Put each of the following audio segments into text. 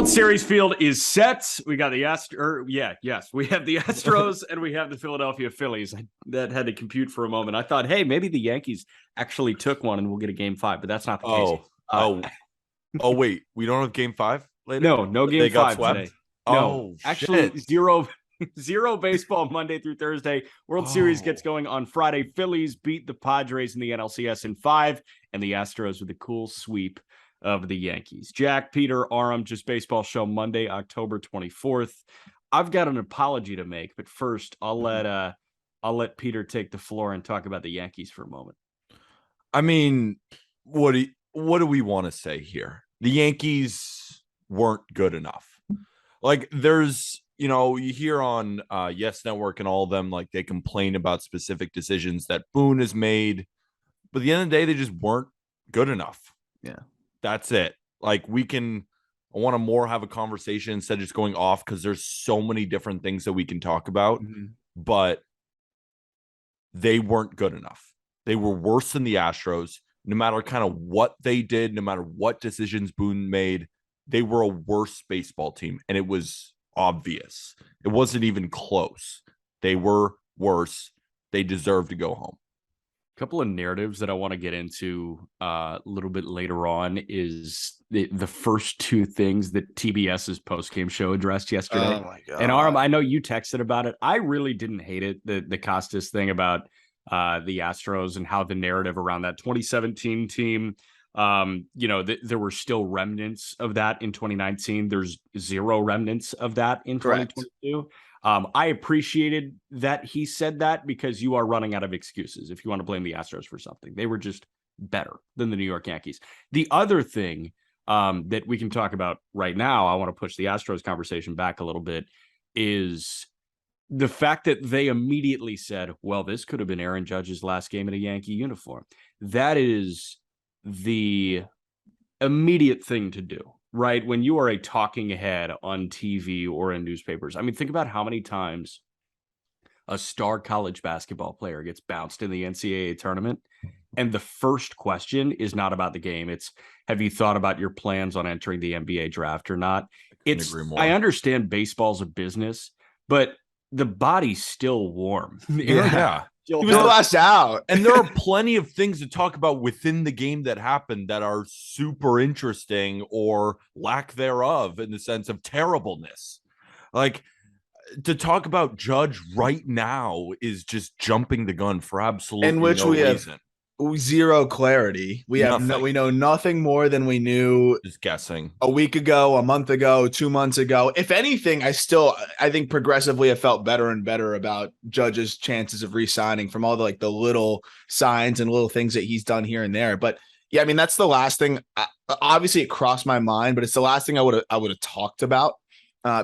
World Series field is set. We got the we have the Astros and we have the Philadelphia Phillies. That had to compute for a moment. I thought, hey, maybe the Yankees actually took one and we'll get a game 5, but that's not the case. Wait, we don't have game 5 later? No game 5 today. No, actually, shit. zero baseball Monday through Thursday. World Series gets going on Friday. Phillies beat the Padres in the NLCS in 5, and the Astros with a cool sweep of the Yankees. Jack, Peter, Aram, Just Baseball Show, Monday, October 24th. I've got an apology to make, but first I'll let Peter take the floor and talk about the Yankees for a moment. I mean, what do we want to say here? The Yankees weren't good enough. Like, there's, you hear on Yes Network and all of them, like, they complain about specific decisions that Boone has made, but at the end of the day, they just weren't good enough. Yeah. That's it. Like, I want to more have a conversation instead of just going off, because there's so many different things that we can talk about, but they weren't good enough. They were worse than the Astros. No matter kind of what they did, no matter what decisions Boone made, they were a worse baseball team, and it was obvious. It wasn't even close. They were worse. They deserve to go home. A couple of narratives that I want to get into a little bit later on is the first two things that TBS's postgame show addressed yesterday. Oh my God. And Aram, I know you texted about it. I really didn't hate it. The Costas thing about the Astros and how the narrative around that 2017 team, there were still remnants of that in 2019. There's zero remnants of that in 2022. I appreciated that he said that, because you are running out of excuses if you want to blame the Astros for something. They were just better than the New York Yankees. The other thing that we can talk about right now, I want to push the Astros conversation back a little bit, is the fact that they immediately said, well, this could have been Aaron Judge's last game in a Yankee uniform. That is the immediate thing to do, right? When you are a talking head on TV or in newspapers. I mean, think about how many times a star college basketball player gets bounced in the NCAA tournament, and the first question is not about the game. It's, have you thought about your plans on entering the NBA draft or not? I understand baseball's a business, but the body's still warm. Yeah. He was the last out. And there are plenty of things to talk about within the game that happened that are super interesting, or lack thereof, in the sense of terribleness. Like, to talk about Judge right now is just jumping the gun for absolutely in which no we reason. Have zero clarity. We know nothing more than we knew just guessing a week ago, a month ago, 2 months ago. If anything, I think progressively have felt better and better about Judge's chances of re-signing from all the little signs and little things that he's done here and there. But yeah, I mean, that's the last thing. Obviously it crossed my mind, but it's the last thing I would have talked about,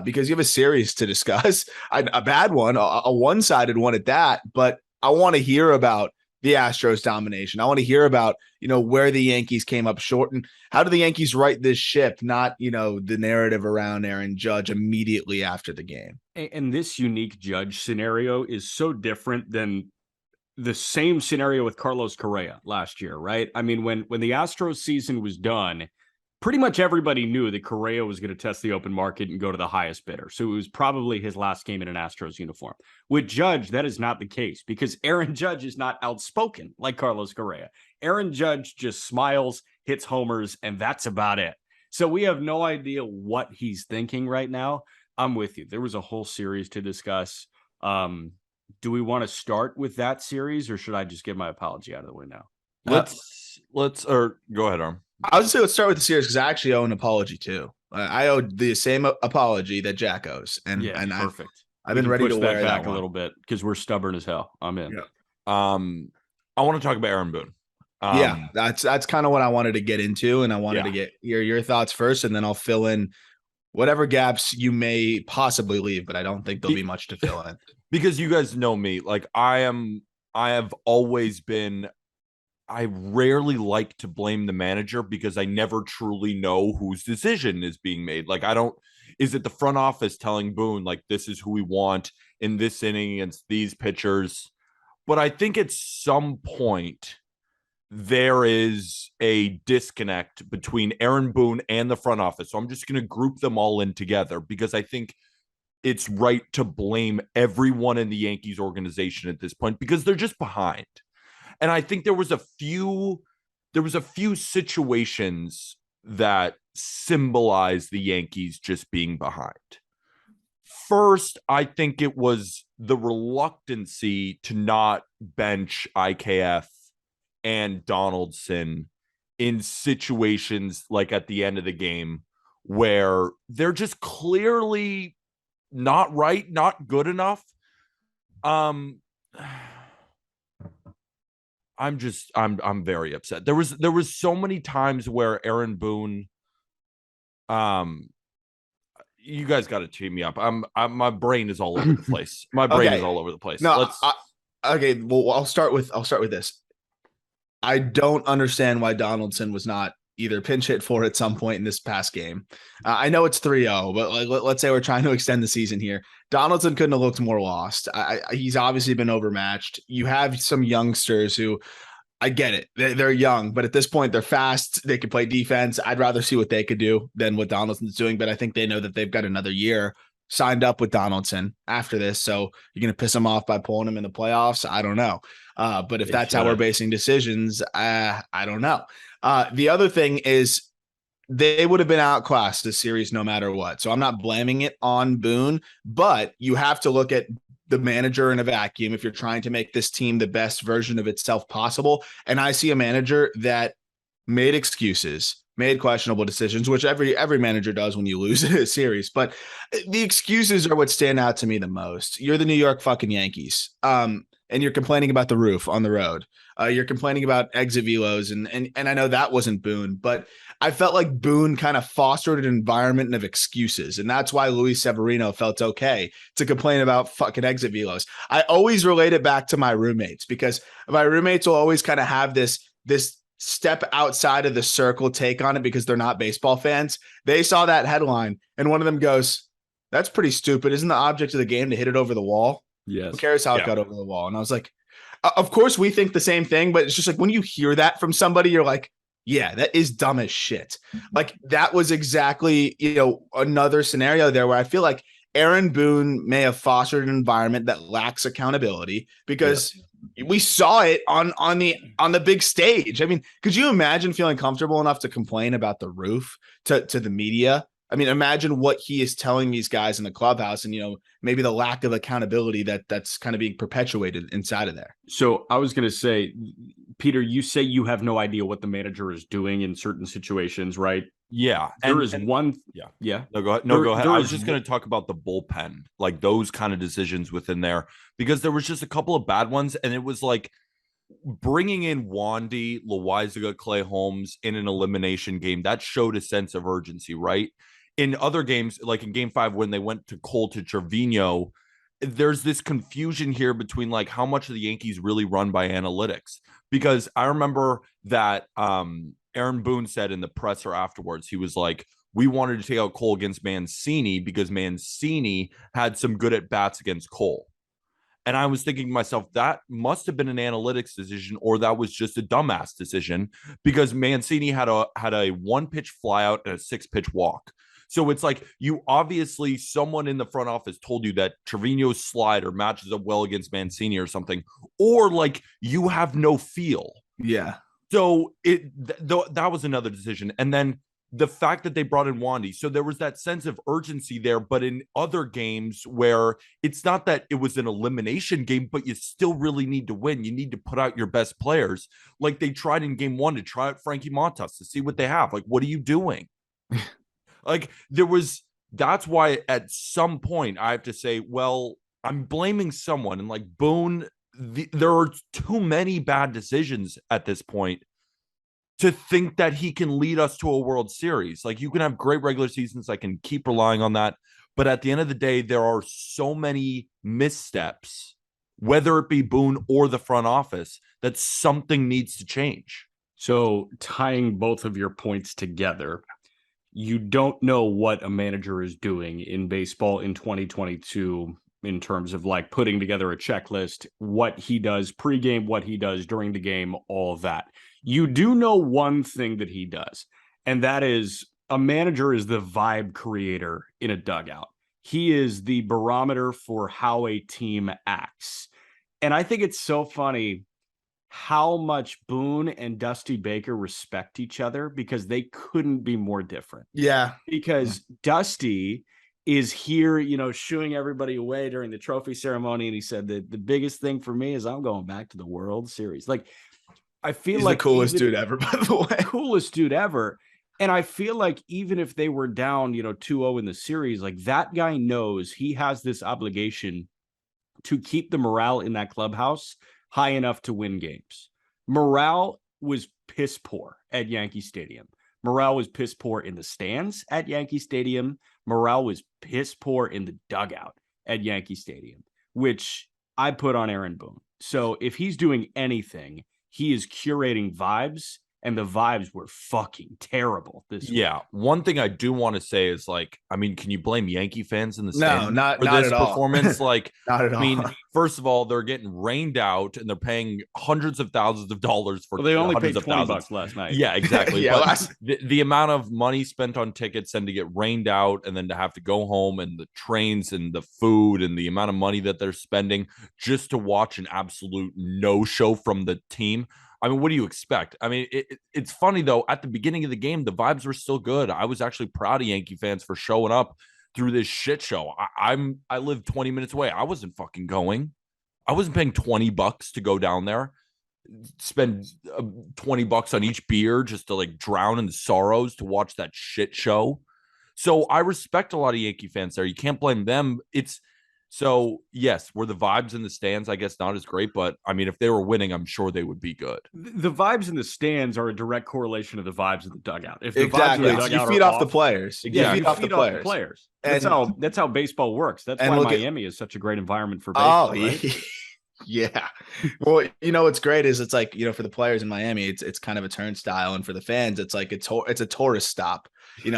because you have a series to discuss, a bad one, a one-sided one at that. But I want to hear about the Astros domination. I want to hear about, where the Yankees came up short, and how do the Yankees right this ship, not, the narrative around Aaron Judge immediately after the game. And this unique Judge scenario is so different than the same scenario with Carlos Correa last year, right? I mean, when the Astros season was done, pretty much everybody knew that Correa was going to test the open market and go to the highest bidder. So it was probably his last game in an Astros uniform. With Judge, that is not the case, because Aaron Judge is not outspoken like Carlos Correa. Aaron Judge just smiles, hits homers, and that's about it. So we have no idea what he's thinking right now. I'm with you. There was a whole series to discuss. Do we want to start with that series, or should I just get my apology out of the way now? Go ahead, Arm. I was going to say, let's start with the series, because I actually owe an apology too. I owe the same apology that Jack owes, and perfect. I've been ready to wear that back a little bit, because we're stubborn as hell. I'm in. Yeah. I want to talk about Aaron Boone. That's kind of what I wanted to get into, and I wanted to get your thoughts first, and then I'll fill in whatever gaps you may possibly leave, but I don't think there'll be much to fill in. Because you guys know me, like I have always been. I rarely like to blame the manager, because I never truly know whose decision is being made. Like, is it the front office telling Boone, like, this is who we want in this inning against these pitchers? But I think at some point there is a disconnect between Aaron Boone and the front office. So I'm just going to group them all in together because I think it's right to blame everyone in the Yankees organization at this point because they're just behind. And I think there was a few situations that symbolize the Yankees just being behind. First, I think it was the reluctancy to not bench IKF and Donaldson in situations like at the end of the game where they're just clearly not right, not good enough. I'm very upset. There was so many times where Aaron Boone, you guys got to tee me up. My brain is all over the place. My brain is all over the place. No, okay. Well, I'll start with this. I don't understand why Donaldson was not either pinch hit for at some point in this past game. I know it's 3-0, but let's say we're trying to extend the season here. Donaldson couldn't have looked more lost. He's obviously been overmatched. You have some youngsters who, I get it. They're young, but at this point, they're fast. They can play defense. I'd rather see what they could do than what Donaldson's doing, but I think they know that they've got another year signed up with Donaldson after this. So you're going to piss him off by pulling him in the playoffs? I don't know. But if that's how we're basing decisions, I don't know. The other thing is they would have been outclassed this series no matter what. So I'm not blaming it on Boone, but you have to look at the manager in a vacuum if you're trying to make this team the best version of itself possible. And I see a manager that made excuses, made questionable decisions, which every manager does when you lose a series. But the excuses are what stand out to me the most. You're the New York fucking Yankees. And you're complaining about the roof on the road. You're complaining about exit velos, and I know that wasn't Boone, but I felt like Boone kind of fostered an environment of excuses, and that's why Luis Severino felt okay to complain about fucking exit velos. I always relate it back to my roommates because my roommates will always kind of have this step outside of the circle take on it because they're not baseball fans. They saw that headline, and one of them goes, "That's pretty stupid. Isn't the object of the game to hit it over the wall? Yes. Who cares how it got over the wall?" And I was like, of course we think the same thing, but it's just like when you hear that from somebody, you're like, yeah, that is dumb as shit. Like that was exactly, another scenario there where I feel like Aaron Boone may have fostered an environment that lacks accountability because we saw it on the big stage. I mean, could you imagine feeling comfortable enough to complain about the roof to the media? I mean, imagine what he is telling these guys in the clubhouse and, maybe the lack of accountability that's kind of being perpetuated inside of there. So I was going to say, Peter, you say you have no idea what the manager is doing in certain situations, right? Yeah. There is one. Yeah. No, go ahead. No, go ahead. I was just going to talk about the bullpen, like those kind of decisions within there, because there was just a couple of bad ones. And it was like bringing in Wandy, Loaizaga, Clay Holmes in an elimination game. That showed a sense of urgency, right? In other games, like in game 5, when they went to Cole to Trevino, there's this confusion here between like how much of the Yankees really run by analytics. Because I remember that Aaron Boone said in the presser afterwards, he was like, we wanted to take out Cole against Mancini because Mancini had some good at bats against Cole. And I was thinking to myself, that must have been an analytics decision, or that was just a dumbass decision because Mancini had a 1-pitch flyout and a 6-pitch walk. So it's like you obviously someone in the front office told you that Trevino's slider matches up well against Mancini or something, or like you have no feel. Yeah. So that was another decision. And then the fact that they brought in Wandy. So there was that sense of urgency there. But in other games where it's not that it was an elimination game, but you still really need to win. You need to put out your best players. Like they tried in game 1 to try out Frankie Montas to see what they have. Like, what are you doing? Like that's why at some point I have to say, well, I'm blaming someone. And like Boone, there are too many bad decisions at this point to think that he can lead us to a World Series. Like you can have great regular seasons. I can keep relying on that. But at the end of the day, there are so many missteps, whether it be Boone or the front office, that something needs to change. So tying both of your points together, you don't know what a manager is doing in baseball in 2022 in terms of like putting together a checklist, what he does pregame, what he does during the game, all of that. You do know one thing that he does, and that is a manager is the vibe creator in a dugout. He is the barometer for how a team acts. And I think it's so funny how much Boone and Dusty Baker respect each other because they couldn't be more different. Yeah. Because Dusty is here, shooing everybody away during the trophy ceremony. And he said that the biggest thing for me is I'm going back to the World Series. Like, I feel He's like the coolest dude ever, by the way. Coolest dude ever. And I feel like even if they were down, 2-0 in the series, like that guy knows he has this obligation to keep the morale in that clubhouse high enough to win games. Morale was piss poor at Yankee Stadium. Morale was piss poor in the stands at Yankee Stadium. Morale was piss poor in the dugout at Yankee Stadium, which I put on Aaron Boone. So if he's doing anything, he is curating vibes, and the vibes were fucking terrible this week. One thing I do want to say is can you blame Yankee fans in the stands for this at all. performance? Not at all. First of all, they're getting rained out and they're paying hundreds of thousands of dollars for. Well, they only paid $20 last night. Yeah, exactly. But the amount of money spent on tickets and to get rained out and then to have to go home and the trains and the food and the amount of money that they're spending just to watch an absolute no-show from the team. What do you expect? It's funny, though. At the beginning of the game, the vibes were still good. I was actually proud of Yankee fans for showing up through this shit show. I live 20 minutes away. I wasn't fucking going. I wasn't paying $20 to go down there, spend $20 on each beer just to drown in the sorrows to watch that shit show. So I respect a lot of Yankee fans there. You can't blame them. So, yes, were the vibes in the stands, I guess, not as great. But, if they were winning, I'm sure they would be good. The vibes in the stands are a direct correlation to the vibes in the dugout. If the exactly. vibes in the dugout you feed off the players. Yeah, you feed off the players. That's how baseball works. That's why Miami is such a great environment for baseball, right? Yeah. Well, what's great is it's for the players in Miami, it's kind of a turnstile. And for the fans, it's it's a tourist stop.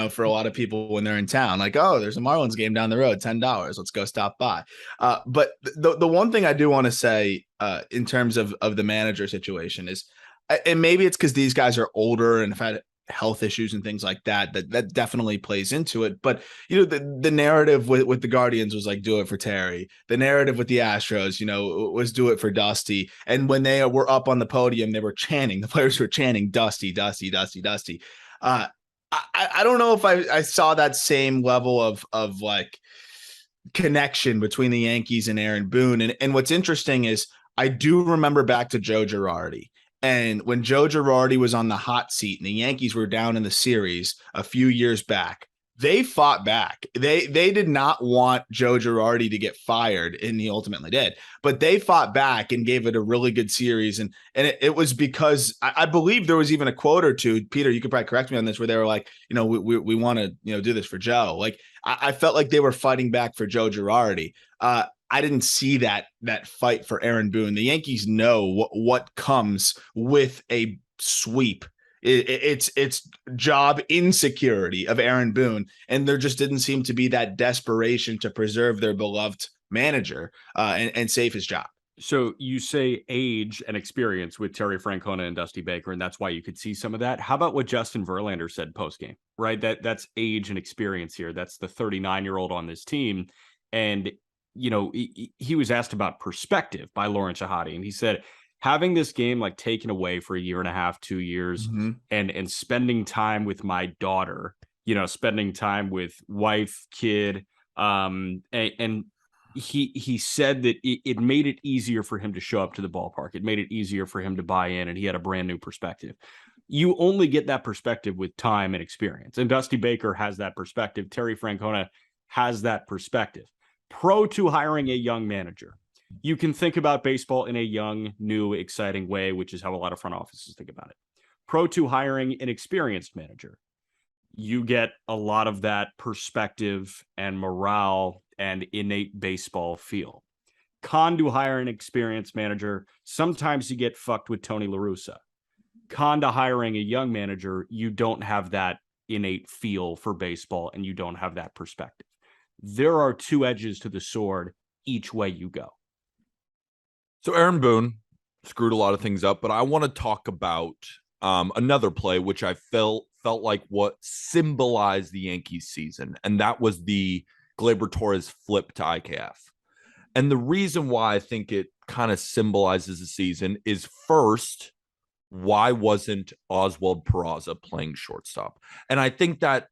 For a lot of people when they're in town, there's a Marlins game down the road, $10. Let's go stop by. But the one thing I do want to say in terms of the manager situation is, and maybe it's because these guys are older and have had health issues and things like that definitely plays into it. But the narrative with the Guardians was do it for Terry. The narrative with the Astros, was do it for Dusty. And when they were up on the podium, they were chanting. The players were chanting Dusty, Dusty, Dusty, Dusty. I don't know if I saw that same level of connection between the Yankees and Aaron Boone. And what's interesting is I do remember back to Joe Girardi. And when Joe Girardi was on the hot seat and the Yankees were down in the series a few years back, they fought back. They did not want Joe Girardi to get fired, and he ultimately did. But they fought back and gave it a really good series. And it was because I believe there was even a quote or two, Peter, you could probably correct me on this, where they were like, we want to, do this for Joe. I felt like they were fighting back for Joe Girardi. I didn't see that fight for Aaron Boone. The Yankees know what comes with a sweep. It's job insecurity of Aaron Boone, and there just didn't seem to be that desperation to preserve their beloved manager and save his job. So you say age and experience with Terry Francona and Dusty Baker, and that's why you could see some of that. How about what Justin Verlander said post-game, right? That's age and experience here. That's the 39-year-old on this team. And, he was asked about perspective by Lauren Shahadi, and he said, having this game taken away for a year and a half, 2 years, and spending time with my daughter, spending time with wife, kid, and he said that it made it easier for him to show up to the ballpark. It made it easier for him to buy in, and he had a brand new perspective. You only get that perspective with time and experience, and Dusty Baker has that perspective. Terry Francona has that perspective. Pro to hiring a young manager. You can think about baseball in a young, new, exciting way, which is how a lot of front offices think about it. Pro to hiring an experienced manager. You get a lot of that perspective and morale and innate baseball feel. Con to hire an experienced manager. Sometimes you get fucked with Tony La Russa. Con to hiring a young manager, you don't have that innate feel for baseball and you don't have that perspective. There are two edges to the sword each way you go. So Aaron Boone screwed a lot of things up, but I want to talk about another play which I felt like what symbolized the Yankees season, and that was the Gleyber Torres flip to IKF. And the reason why I think it kind of symbolizes the season is, first, why wasn't Oswald Peraza playing shortstop? And I think that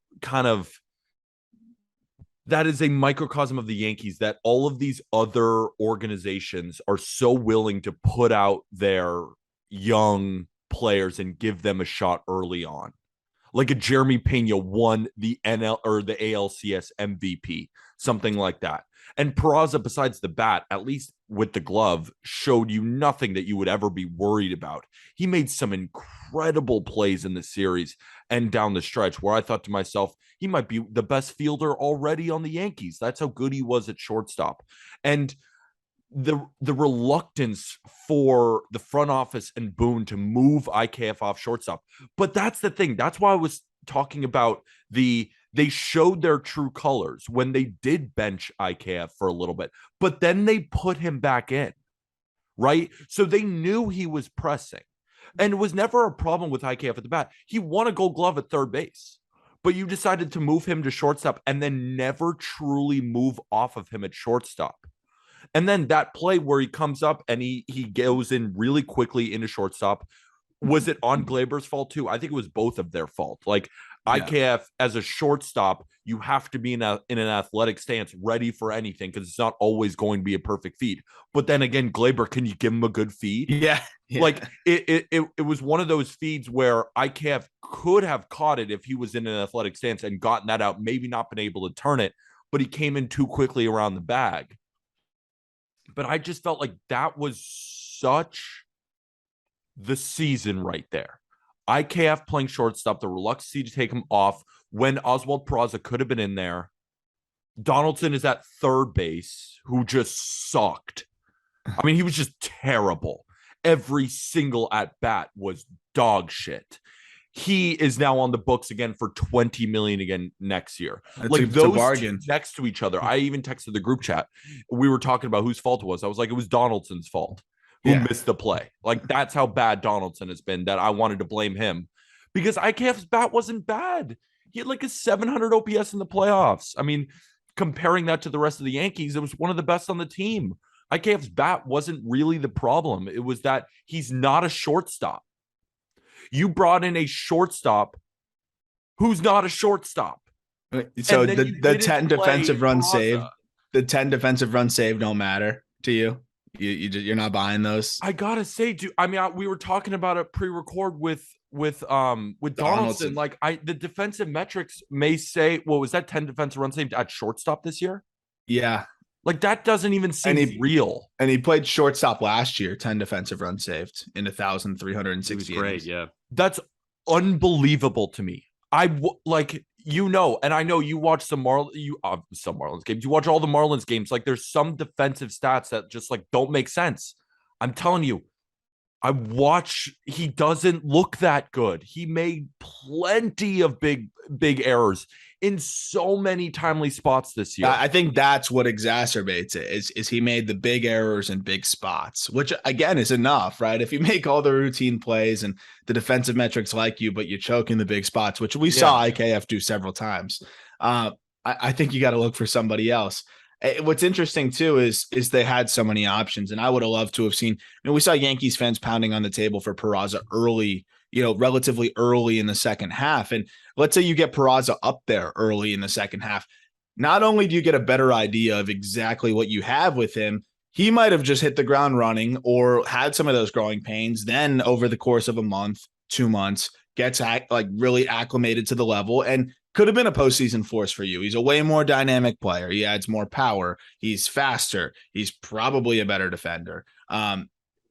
is a microcosm of the Yankees, that all of these other organizations are so willing to put out their young players and give them a shot early on. Like a Jeremy Pena won the NL or the ALCS MVP, something like that. And Peraza, besides the bat, at least with the glove, showed you nothing that you would ever be worried about. He made some incredible plays in the series and down the stretch where I thought to myself, he might be the best fielder already on the Yankees. That's how good he was at shortstop. And the reluctance for the front office and Boone to move IKF off shortstop. But that's the thing. That's why I was talking about they showed their true colors when they did bench IKF for a little bit, but then they put him back in, right? So they knew he was pressing, and it was never a problem with IKF at the bat. He won a Gold Glove at third base, but you decided to move him to shortstop and then never truly move off of him at shortstop. And then that play where he comes up and he goes in really quickly into shortstop. Was it on Gleyber's fault too? I think it was both of their fault. Like, IKF as a shortstop, you have to be in an athletic stance, ready for anything, because it's not always going to be a perfect feed. But then again, Gleyber, can you give him a good feed? Yeah. Like it was one of those feeds where IKF could have caught it if he was in an athletic stance and gotten that out, maybe not been able to turn it, but he came in too quickly around the bag. But I just felt like that was such the season right there. IKF playing shortstop, the reluctance to take him off when Oswald Peraza could have been in there. Donaldson is at third base, who just sucked. I mean, he was just terrible. Every single at bat was dog shit. He is now on the books again for $20 million again next year. Those two next to each other. I even texted the group chat. We were talking about whose fault it was. I was like, it was Donaldson's fault. Who missed the play. Like, that's how bad Donaldson has been, that I wanted to blame him, because IKF's bat wasn't bad. He had like a 700 OPS in the playoffs. I mean, comparing that to the rest of the Yankees, it was one of the best on the team. IKF's bat wasn't really the problem. It was that he's not a shortstop. You brought in a shortstop who's not a shortstop. So the 10 defensive runs saved, don't matter to you. You're not buying those. I gotta say, dude. I mean, we were talking about it pre-record with Donaldson. Like, the defensive metrics may say, well, was that 10 defensive runs saved at shortstop this year? Yeah, like that doesn't even seem real. And he played shortstop last year. 10 defensive runs saved in 1,360. Great, yeah. That's unbelievable to me. And I know you watch some Marlins games. You watch all the Marlins games. Like, there's some defensive stats that just like don't make sense. I'm telling you, he doesn't look that good. He made plenty of big errors in so many timely spots this year. I think that's what exacerbates it is he made the big errors in big spots, which again is enough, right? If you make all the routine plays and the defensive metrics like you, but you choke in the big spots, which we saw IKF do several times. I think you got to look for somebody else. What's interesting too is they had so many options, and I would have loved to have seen. We saw Yankees fans pounding on the table for Peraza early, relatively early in the second half. And let's say you get Peraza up there early in the second half. Not only do you get a better idea of exactly what you have with him, he might have just hit the ground running or had some of those growing pains. Then over the course of a month, 2 months, gets really acclimated to the level and could have been a postseason force for you. He's a way more dynamic player. He adds more power. He's faster. He's probably a better defender.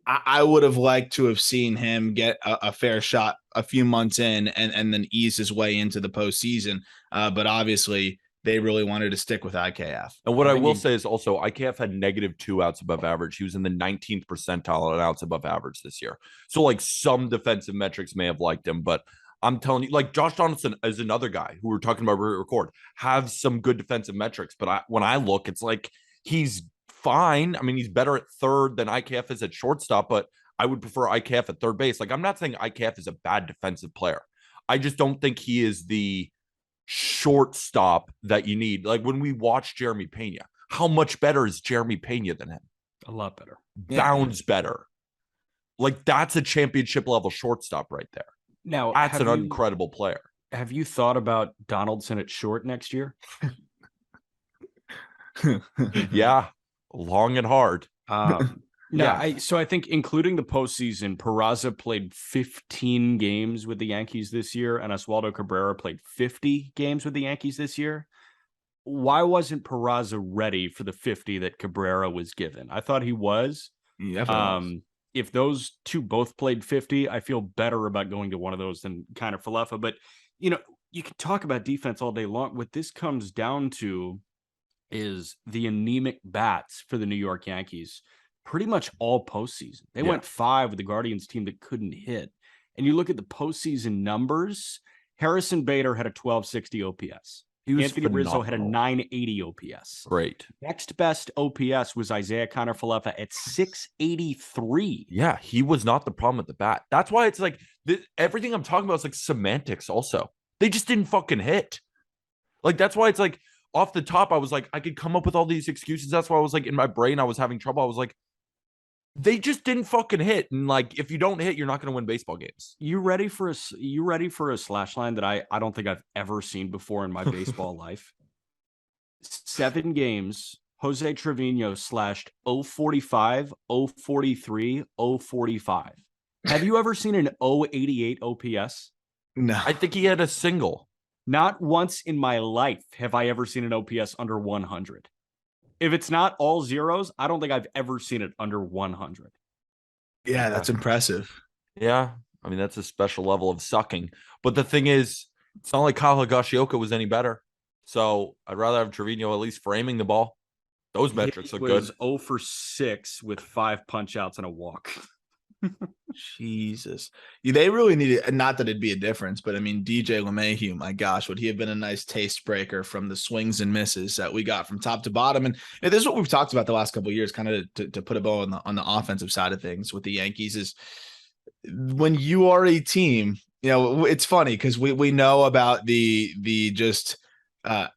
I would have liked to have seen him get a fair shot a few months in and then ease his way into the postseason. But obviously, they really wanted to stick with IKF. And what I will say is also IKF had -2 outs above average. He was in the 19th percentile on outs above average this year. So like some defensive metrics may have liked him, but I'm telling you, like Josh Donaldson is another guy who we're talking about record, have some good defensive metrics. But when I look, it's like he's fine. I mean, he's better at third than IKF is at shortstop, but I would prefer IKF at third base. Like, I'm not saying IKF is a bad defensive player. I just don't think he is the shortstop that you need. Like when we watch Jeremy Pena, how much better is Jeremy Pena than him? A lot better. Bounds better. Like that's a championship level shortstop right there. Now, that's an incredible player. Have you thought about Donaldson at short next year? Yeah, long and hard. So I think including the postseason, Peraza played 15 games with the Yankees this year, and Oswaldo Cabrera played 50 games with the Yankees this year. Why wasn't Peraza ready for the 50 that Cabrera was given? I thought he was. If those two both played 50, I feel better about going to one of those than kind of Falefa. But, you know, you can talk about defense all day long. What this comes down to is the anemic bats for the New York Yankees. Pretty much all postseason. They went 5 with the Guardians team that couldn't hit. And you look at the postseason numbers, Harrison Bader had a 1260 OPS. Anthony Rizzo had a 980 OPS. Great. Next best OPS was Isaiah Kiner-Falefa at 683. Yeah, he was not the problem at the bat. That's why it's like everything I'm talking about is like semantics also. They just didn't fucking hit. Like, that's why it's like off the top, I was like, I could come up with all these excuses. That's why I was like, in my brain, I was having trouble. I was like, they just didn't fucking hit. And like, if you don't hit, you're not going to win baseball games. You ready for a slash line that I don't think I've ever seen before in my baseball life? 7 games, Jose Trevino slashed 045, 043, 045. Have you ever seen an 088 OPS? No. I think he had a single. Not once in my life have I ever seen an OPS under 100. If it's not all zeros, I don't think I've ever seen it under 100. Yeah, that's impressive. Yeah. I mean, that's a special level of sucking. But the thing is, it's not like Kyle Higashioka was any better. So I'd rather have Trevino at least framing the ball. Those metrics look good. He was 0 for 6 with 5 punch outs and a walk. Jesus. They really needed, not that it'd be a difference, but I mean, DJ LeMahieu, my gosh, would he have been a nice taste breaker from the swings and misses that we got from top to bottom? And this is what we've talked about the last couple of years, kind of to put a bow on the offensive side of things with the Yankees, is when you are a team, you know, it's funny because we know about the just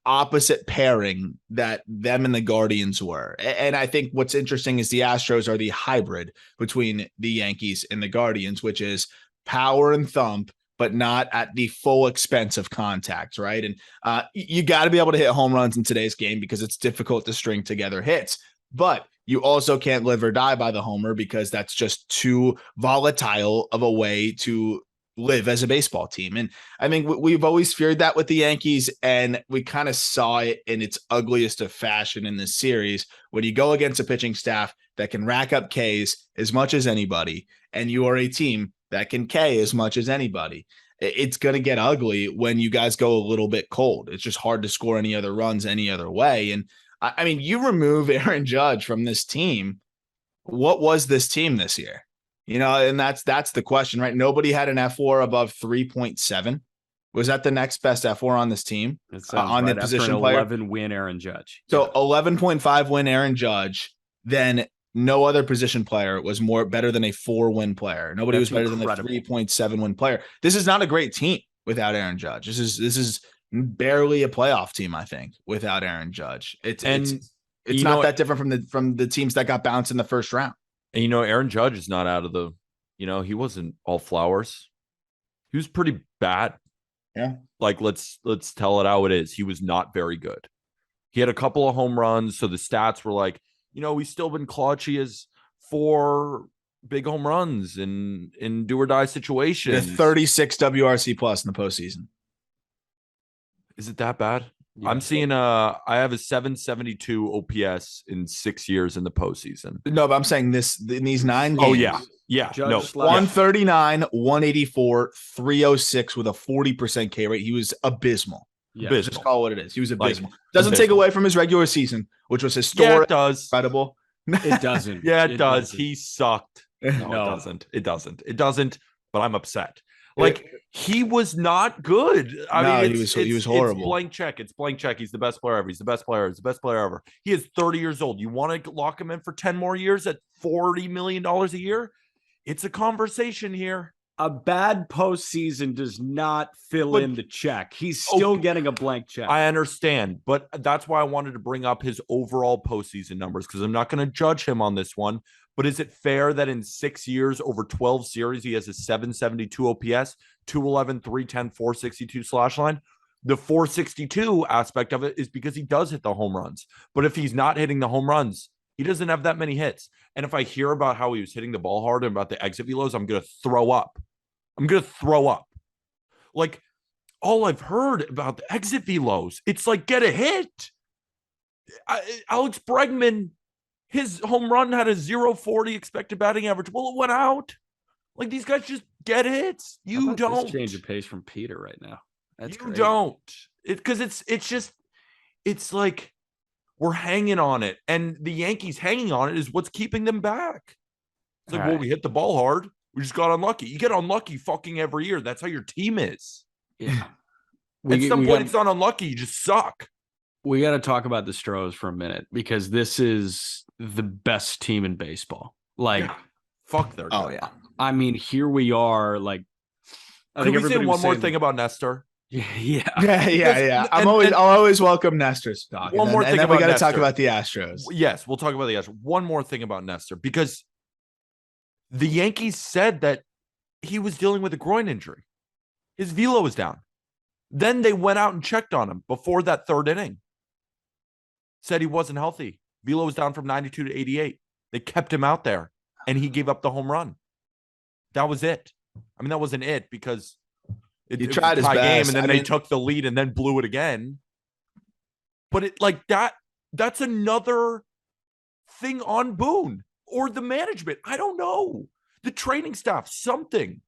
opposite pairing that them and the Guardians were. And I think what's interesting is the Astros are the hybrid between the Yankees and the Guardians, which is power and thump, but not at the full expense of contact, right? And you got to be able to hit home runs in today's game because it's difficult to string together hits. But you also can't live or die by the homer because that's just too volatile of a way to live as a baseball team. And I mean, we've always feared that with the Yankees, and we kind of saw it in its ugliest of fashion in this series when you go against a pitching staff that can rack up Ks as much as anybody, and you are a team that can K as much as anybody. It's going to get ugly when you guys go a little bit cold. It's just hard to score any other runs any other way. And I mean, you remove Aaron Judge from this team. What was this team this year? You know, and that's the question, right? Nobody had an F4 above 3.7. Was that the next best F4 on this team? On the position player? 11 win Aaron Judge. So 11.5 win Aaron Judge. Then no other position player was better than a 4-win player. Nobody was better than a 3.7 win player. This is not a great team without Aaron Judge. This is barely a playoff team, I think, without Aaron Judge. It's not that different from the teams that got bounced in the first round. And, you know, Aaron Judge is not out of the, you know, he wasn't all flowers. He was pretty bad. Yeah. Like, let's tell it how it is. He was not very good. He had a couple of home runs. So the stats were like, you know, he's still been clutch. He has 4 big home runs in do or die situations. 36 WRC plus in the postseason. Is it that bad? Yeah. I'm seeing I have a 772 OPS in 6 years in the postseason. No, but I'm saying in these 9 games. Oh yeah. Yeah. No. 139, 184, 306 with a 40% K rate. He was abysmal. Yeah. Just call it what it is. He was abysmal. Doesn't take away from his regular season, which was historic. Yeah, it does. Incredible. It doesn't. Yeah, it does. Doesn't. He sucked. No, it doesn't. But I'm upset. Like, he was not good. I mean, he was horrible. It's blank check. He's the best player ever. He's the best player. He's the best player ever. He is 30 years old. You want to lock him in for 10 more years at $40 million a year? It's a conversation here. A bad postseason does not fill in the check. He's still getting a blank check. I understand, but that's why I wanted to bring up his overall postseason numbers, because I'm not going to judge him on this one. But is it fair that in 6 years, over 12 series, he has a 772 OPS, 211, 310, 462 slash line? The 462 aspect of it is because he does hit the home runs. But if he's not hitting the home runs, he doesn't have that many hits. And if I hear about how he was hitting the ball hard and about the exit velos, I'm going to throw up. Like, all I've heard about the exit velos, it's like, get a hit. Alex Bregman, his home run had a 0.40 expected batting average. Well, it went out. Like, these guys just get hits. You don't. Change of pace from Peter right now. That's you don't. Because it's like we're hanging on it, and the Yankees hanging on it is what's keeping them back. It's like, well, we hit the ball hard. We just got unlucky. You get unlucky fucking every year. That's how your team is. Yeah. At some point, it's not unlucky. You just suck. We got to talk about the Astros for a minute, because this is the best team in baseball. Like, fuck their Oh, yeah. I mean, here we are. Like, can we say one more thing about Nestor? Yeah. I'll always welcome Nestor's talk. One more thing, and then we got to talk about the Astros. Yes, we'll talk about the Astros. One more thing about Nestor, because the Yankees said that he was dealing with a groin injury. His velo was down. Then they went out and checked on him before that third inning. Said he wasn't healthy. Velo was down from 92 to 88. They kept him out there, and he gave up the home run. That was it. I mean, that wasn't it, because he tried his best. Game, and then they took the lead and then blew it again. But it like that's another thing on Boone or the management. I don't know. The training staff, something.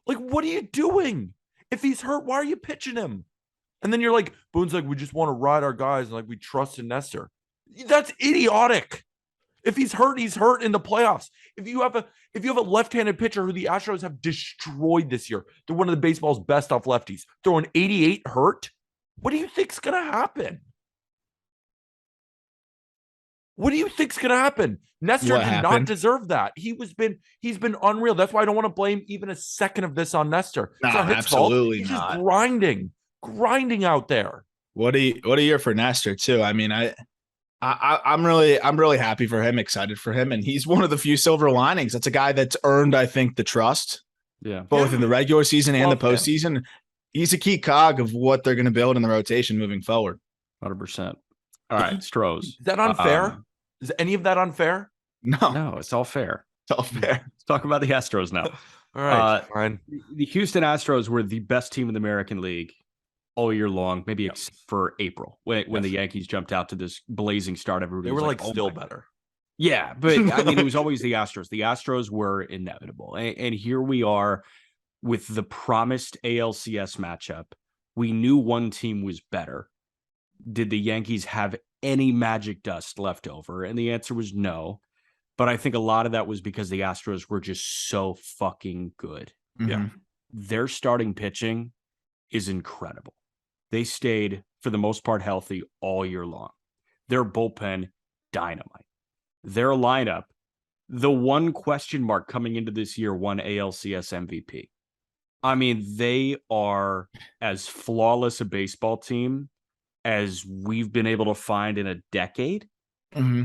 Like, what are you doing? If he's hurt, why are you pitching him? And then you're like, Boone's like, we just want to ride our guys, and like, we trust in Nestor. That's idiotic. If he's hurt in the playoffs. If you have a left-handed pitcher who the Astros have destroyed this year, they're one of the baseball's best off lefties, throwing 88 hurt, what do you think's gonna happen? Nestor did not deserve that. He's been unreal. That's why I don't want to blame even a second of this on Nestor. No, absolutely not. He's just grinding out there. What a year for Nestor too. I mean, I'm really happy for him, excited for him, and he's one of the few silver linings. That's a guy that's earned, I think, the trust. Yeah, both in the regular season and the postseason. He's a key cog of what they're going to build in the rotation moving forward. 100%. All right, Astros. Is that unfair? Is any of that unfair? No, it's all fair. It's all fair. Let's talk about the Astros now. All right, fine. The Houston Astros were the best team in the American League all year long, maybe except for April when the Yankees jumped out to this blazing start. Everybody they were like oh still better. Yeah, but I mean, it was always the Astros. The Astros were inevitable. And here we are with the promised ALCS matchup. We knew one team was better. Did the Yankees have any magic dust left over? And the answer was no. But I think a lot of that was because the Astros were just so fucking good. Mm-hmm. Yeah. Their starting pitching is incredible. They stayed, for the most part, healthy all year long. Their bullpen, dynamite. Their lineup, the one question mark coming into this year, won ALCS MVP. I mean, they are as flawless a baseball team as we've been able to find in a decade. Mm-hmm.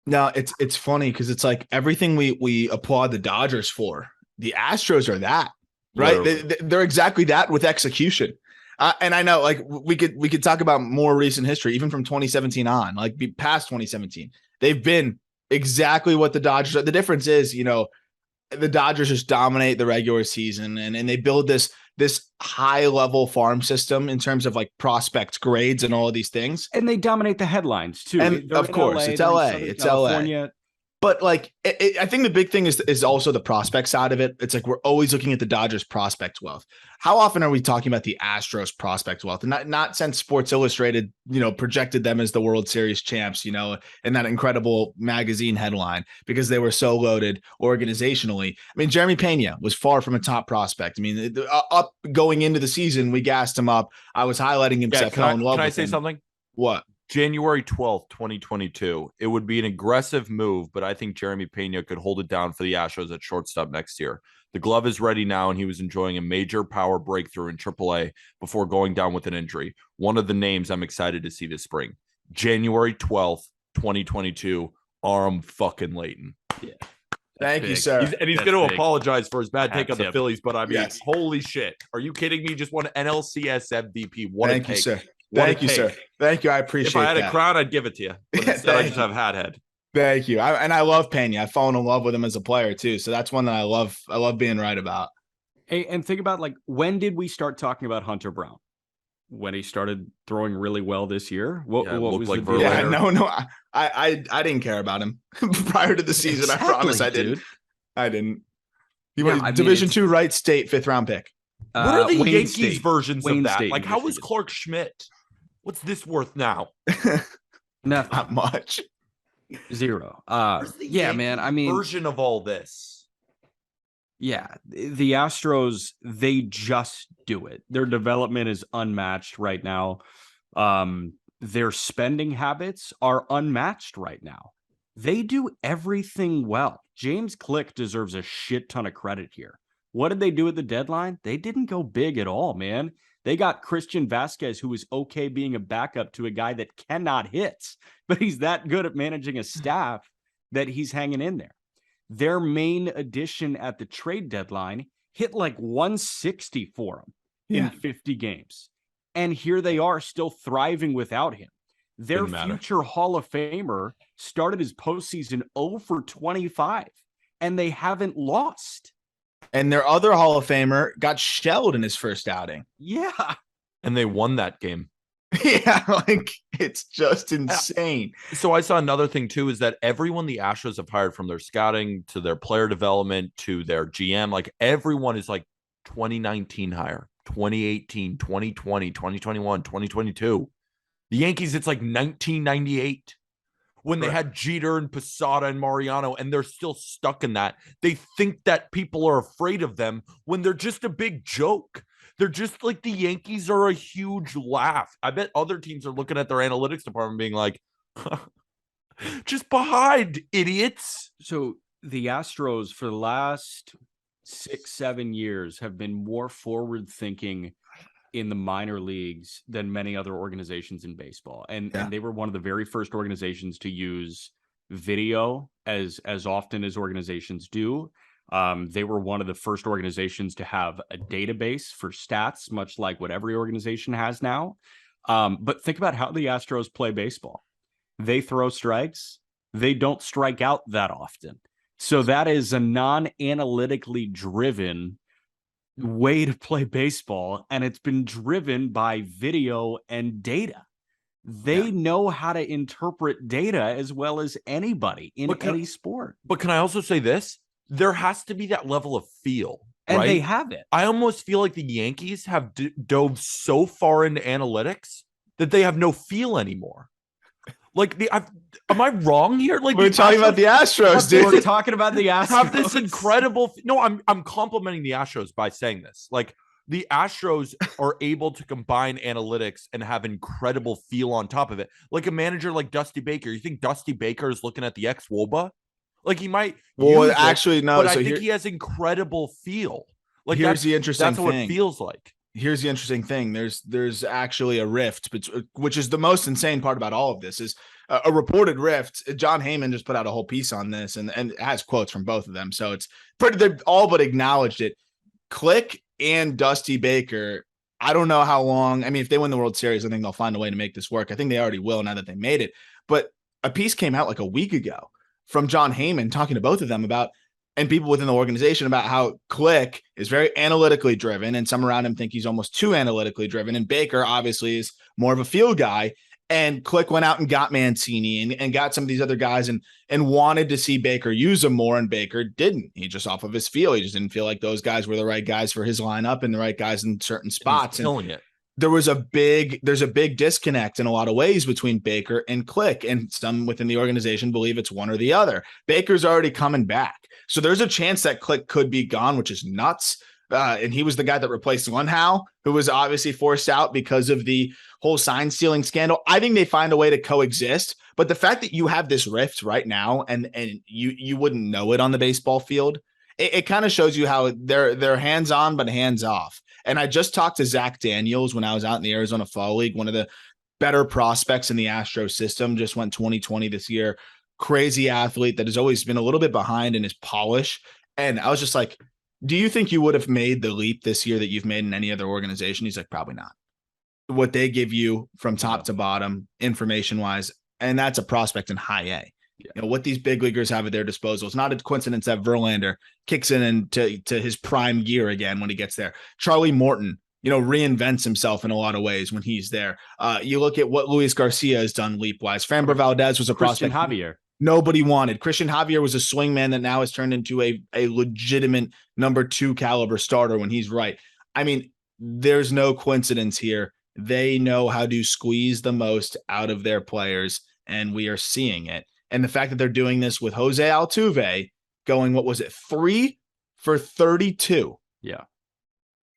No, it's funny because it's like everything we applaud the Dodgers for, the Astros are that, right? They're exactly that with execution. And I know, like, we could talk about more recent history, even from 2017 on, like past 2017. They've been exactly what the Dodgers are. The difference is, the Dodgers just dominate the regular season and they build this high level farm system in terms of like prospect grades and all of these things. And they dominate the headlines too. And of course, it's LA. It's LA. But like, I think the big thing is also the prospect side of it. It's like we're always looking at the Dodgers prospect wealth. How often are we talking about the Astros prospect wealth? And not since Sports Illustrated, projected them as the World Series champs, in that incredible magazine headline because they were so loaded organizationally. I mean, Jeremy Pena was far from a top prospect. I mean, up going into the season, we gassed him up. I was highlighting him. Can I say something? What? January 12th, 2022. It would be an aggressive move, but I think Jeremy Pena could hold it down for the Astros at shortstop next year. The glove is ready now, and he was enjoying a major power breakthrough in AAA before going down with an injury. One of the names I'm excited to see this spring. January 12th, 2022, Aram fucking Layton. Yeah. Thank you, sir. He's going to apologize for his bad take on the Phillies, but I mean, Yes. holy shit. Are you kidding me? Just won NLCS MVP. What Thank a take. you, sir. What Thank you, sir. Thank you. I appreciate it. If I had a crown, I'd give it to you. But instead, I just have hat head. Thank you. I love Pena. I've fallen in love with him as a player too. So that's one that I love. I love being right about. Hey, and think about, like, when did we start talking about Hunter Brown? When he started throwing really well this year? What was like the deal? Yeah, no. I didn't care about him prior to the season. Exactly, I promise I didn't. dude. I didn't. He Yeah, was I mean, Division II Wright State 5th round pick. What are the Wayne Yankees State. versions Wayne of that? State Like, in how was Michigan. Clark Schmidt? What's this worth now? Nothing. Not much. Zero. Where's the Yeah, Yankees man. I mean, version of all this. yeah, the Astros, they just do it. Their development is unmatched right now. Their spending habits are unmatched right now. They do everything well. James Click deserves a shit ton of credit here. What did they do at the deadline? They didn't go big at all, man. They got Christian Vasquez, who is okay being a backup to a guy that cannot hit, but he's that good at managing a staff that he's hanging in there. Their main addition at the trade deadline hit like 160 for them in 50 games. And here they are still thriving without him. Their future Hall of Famer started his postseason 0 for 25, and they haven't lost. And their other Hall of Famer got shelled in his first outing. Yeah. And they won that game. Yeah, like, it's just insane. So I saw another thing too, is that everyone the Astros have hired, from their scouting to their player development to their GM, like, everyone is like 2019 hire, 2018, 2020, 2021, 2022. The Yankees, it's like 1998 when they had Jeter and Posada and Mariano, and they're still stuck in that. They think that people are afraid of them when they're just a big joke. They're just like, the Yankees are a huge laugh. I bet other teams are looking at their analytics department being like, just behind, idiots. So the Astros for the last 6-7 years have been more forward thinking in the minor leagues than many other organizations in baseball. And they were one of the very first organizations to use video as often as organizations do. They were one of the first organizations to have a database for stats, much like what every organization has now. But think about how the Astros play baseball. They throw strikes. They don't strike out that often. So that is a non-analytically driven way to play baseball, and it's been driven by video and data. They know how to interpret data as well as anybody in any sport. But can I also say this? There has to be that level of feel, and right? They have it. I almost feel like the Yankees have dove so far into analytics that they have no feel anymore. Like, am I wrong here? Like, we're talking about the Astros, dude. We're talking about the Astros. Have this incredible. No, I'm complimenting the Astros by saying this. Like, the Astros are able to combine analytics and have incredible feel on top of it. Like a manager like Dusty Baker. You think Dusty Baker is looking at the ex-Woba? Like, he might. Well, actually, no. But I think he has incredible feel. Like, here's the interesting thing. That's what it feels like. Here's the interesting thing. There's actually a rift, which is the most insane part about all of this, is a reported rift. John Heyman just put out a whole piece on this, and it has quotes from both of them. So it's pretty, they've all but acknowledged it. Click and Dusty Baker, I don't know how long. I mean, if they win the World Series, I think they'll find a way to make this work. I think they already will now that they made it. But a piece came out like a week ago from John Heyman talking to both of them about, and people within the organization, about how Click is very analytically driven, and some around him think he's almost too analytically driven. And Baker obviously is more of a feel guy. And Click went out and got Mancini and got some of these other guys and wanted to see Baker use them more, and Baker didn't. He just, off of his feel, he just didn't feel like those guys were the right guys for his lineup and the right guys in certain spots. And killing it. There's a big disconnect in a lot of ways between Baker and Click, and some within the organization believe it's one or the other. Baker's already coming back, so there's a chance that Click could be gone, which is nuts. And he was the guy that replaced Lunhow, who was obviously forced out because of the whole sign stealing scandal. I think they find a way to coexist. But the fact that you have this rift right now and you wouldn't know it on the baseball field, it kind of shows you how they're hands on but hands off. And I just talked to Zach Daniels when I was out in the Arizona Fall League, one of the better prospects in the Astros system, just went 2020 this year. Crazy athlete that has always been a little bit behind in his polish. And I was just like, do you think you would have made the leap this year that you've made in any other organization? He's like, probably not. What they give you from top to bottom, information wise, and that's a prospect in high A. Yeah. You know, what these big leaguers have at their disposal. It's not a coincidence that Verlander kicks in into his prime gear again when he gets there. Charlie Morton, you know, reinvents himself in a lot of ways when he's there. You look at what Luis Garcia has done leap-wise. Framber Valdez was a Christian prospect Javier. Nobody wanted. Christian Javier was a swingman that now has turned into a legitimate number 2 caliber starter when he's right. I mean, there's no coincidence here. They know how to squeeze the most out of their players, and we are seeing it. And the fact that they're doing this with Jose Altuve going, what was it, 3 for 32? Yeah.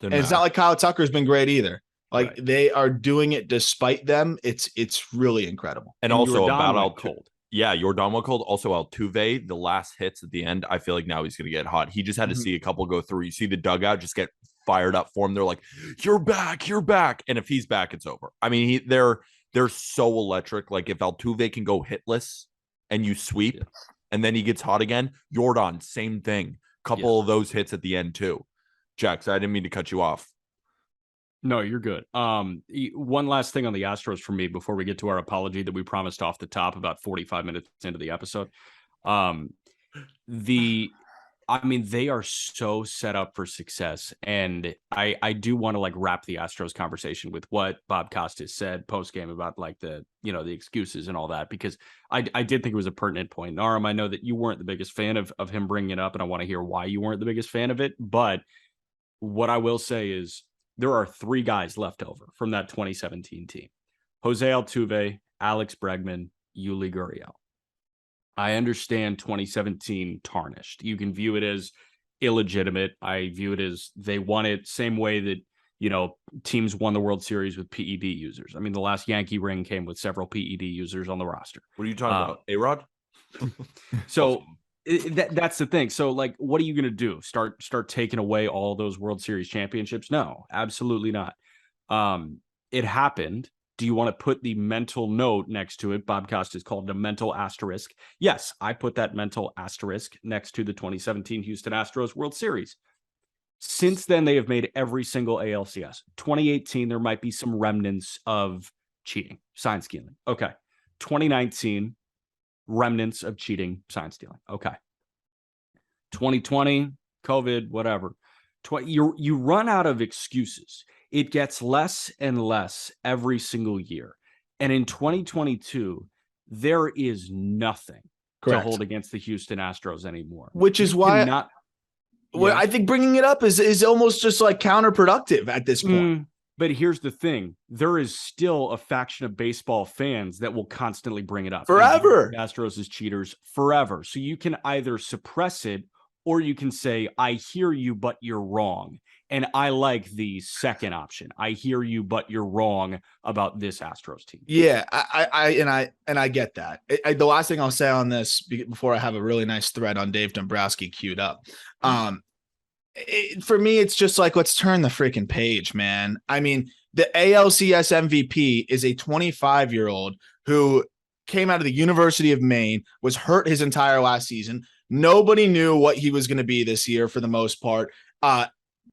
And it's not like Kyle Tucker's been great either. Like right. They are doing it despite them. It's really incredible. And also about Altuve. Yeah, Yordan went cold. Also, Altuve, the last hits at the end, I feel like now he's going to get hot. He just had to see a couple go through. You see the dugout just get fired up for him. They're like, you're back. And if he's back, it's over. I mean, they're so electric. Like if Altuve can go hitless and you sweep and then he gets hot again, Yordan, same thing. Couple of those hits at the end too. Jax, I didn't mean to cut you off. No, you're good. One last thing on the Astros for me before we get to our apology that we promised off the top about 45 minutes into the episode. They are so set up for success. And I do want to like wrap the Astros conversation with what Bob Costas said post game about like the excuses and all that, because I did think it was a pertinent point. And Aram, I know that you weren't the biggest fan of him bringing it up, and I want to hear why you weren't the biggest fan of it. But what I will say is, there are 3 guys left over from that 2017 team: Jose Altuve, Alex Bregman, Yuli Gurriel. I understand 2017 tarnished. You can view it as illegitimate. I view it as they won it same way that, teams won the World Series with PED users. I mean, the last Yankee ring came with several PED users on the roster. What are you talking about? A-Rod? So that's the thing. So like, what are you going to do? Start taking away all those World Series championships? No, absolutely not. It happened. Do you want to put the mental note next to it? Bob Costas called it a mental asterisk. Yes, I put that mental asterisk next to the 2017 Houston Astros World Series. Since then, they have made every single ALCS. 2018, there might be some remnants of cheating, sign stealing. Okay. 2019, remnants of cheating, sign stealing. Okay. 2020, COVID, whatever. You run out of excuses. It gets less and less every single year. And in 2022, there is nothing to hold against the Houston Astros anymore. Which is why I think bringing it up is almost just like counterproductive at this point. But here's the thing. There is still a faction of baseball fans that will constantly bring it up. Forever. Astros is cheaters forever. So you can either suppress it or you can say, I hear you, but you're wrong. And I like the second option. I hear you, but you're wrong about this Astros team. Yeah, I get that. The last thing I'll say on this before I have a really nice thread on Dave Dombrowski queued up. For me, it's just like, let's turn the freaking page, man. I mean, the ALCS MVP is a 25-year-old who came out of the University of Maine, was hurt his entire last season. Nobody knew what he was going to be this year for the most part.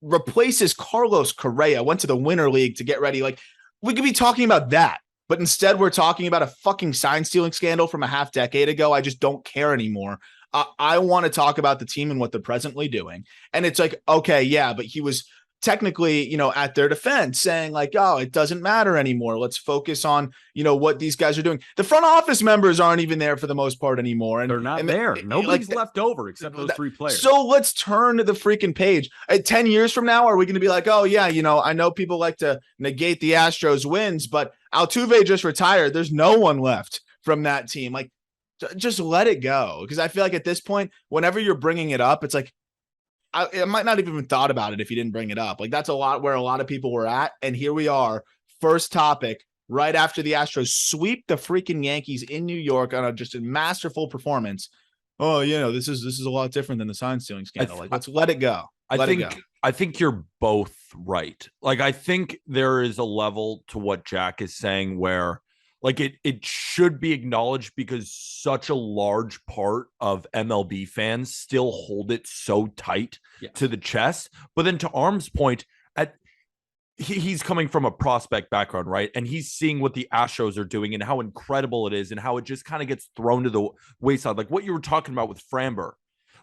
Replaces Carlos Correa, went to the Winter League to get ready. Like, we could be talking about that, but instead we're talking about a fucking sign stealing scandal from a half decade ago. I just don't care anymore. I want to talk about the team and what they're presently doing. And it's like, okay, yeah, but he was technically, at their defense saying like, oh, it doesn't matter anymore. Let's focus on, what these guys are doing. The front office members aren't even there for the most part anymore. And they're not there. Nobody's left over except those 3 players. So let's turn to the freaking page. 10 years from now, are we going to be like, oh yeah, I know people like to negate the Astros wins, but Altuve just retired. There's no one left from that team. Like, just let it go. Because I feel like at this point, whenever you're bringing it up, it's like, I might not have even thought about it if you didn't bring it up. Like, that's a lot where a lot of people were at. And here we are, first topic right after the Astros sweep the freaking Yankees in New York on just a masterful performance. Oh, this is a lot different than the sign stealing scandal. Let's let it go. I think you're both right. Like, I think there is a level to what Jack is saying where like it should be acknowledged because such a large part of MLB fans still hold it so tight to the chest. But then to Arm's point, he's coming from a prospect background, right? And he's seeing what the Astros are doing and how incredible it is and how it just kind of gets thrown to the wayside. Like what you were talking about with Framber.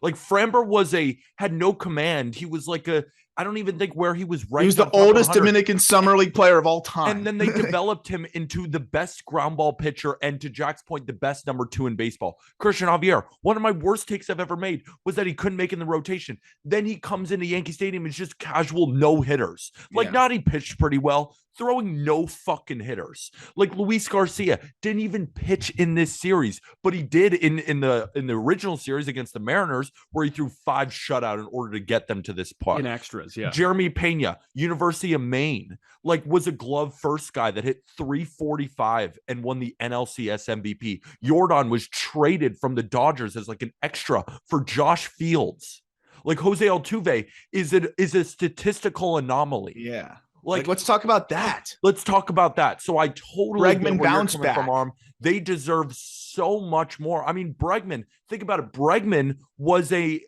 Like Framber had no command. He was like I don't even think where he was ranked. He was the oldest Dominican Summer League player of all time. And then they developed him into the best ground ball pitcher and, to Jack's point, the best number 2 in baseball. Christian Javier, one of my worst takes I've ever made was that he couldn't make in the rotation. Then he comes into Yankee Stadium and it's just casual no hitters. Like Nadi pitched pretty well, throwing no fucking hitters. Like Luis Garcia didn't even pitch in this series, but he did in the original series against the Mariners, where he threw 5 shutout in order to get them to this part. In extras, yeah. Jeremy Pena, University of Maine, like was a glove first guy that hit 345 and won the NLCS MVP. Jordan was traded from the Dodgers as like an extra for Josh Fields. Like Jose Altuve is a statistical anomaly. Yeah. Like, let's talk about that. Let's talk about that. So I totally Bregman bounced back from Arm. They deserve so much more. I mean, Bregman, think about it. Bregman was a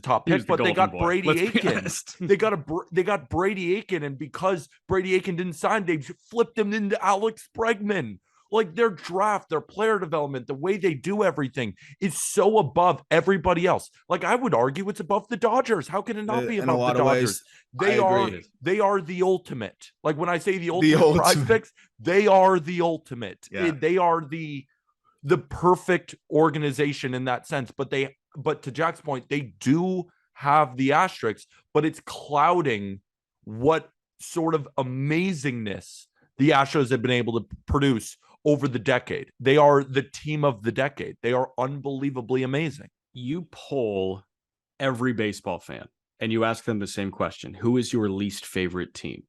top pick, but they got Brady Aiken. They got Brady Aiken, and because Brady Aiken didn't sign, they flipped him into Alex Bregman. Like their draft, their player development, the way they do everything is so above everybody else. Like I would argue it's above the Dodgers. How can it not be above the Dodgers? They are the ultimate. Like when I say the ultimate prize picks, they are the ultimate. Yeah. They are the perfect organization in that sense. But to Jack's point, they do have the asterisks, but it's clouding what sort of amazingness the Astros have been able to produce over the decade. They are the team of the decade. They are unbelievably amazing. You poll every baseball fan and you ask them the same question. Who is your least favorite team?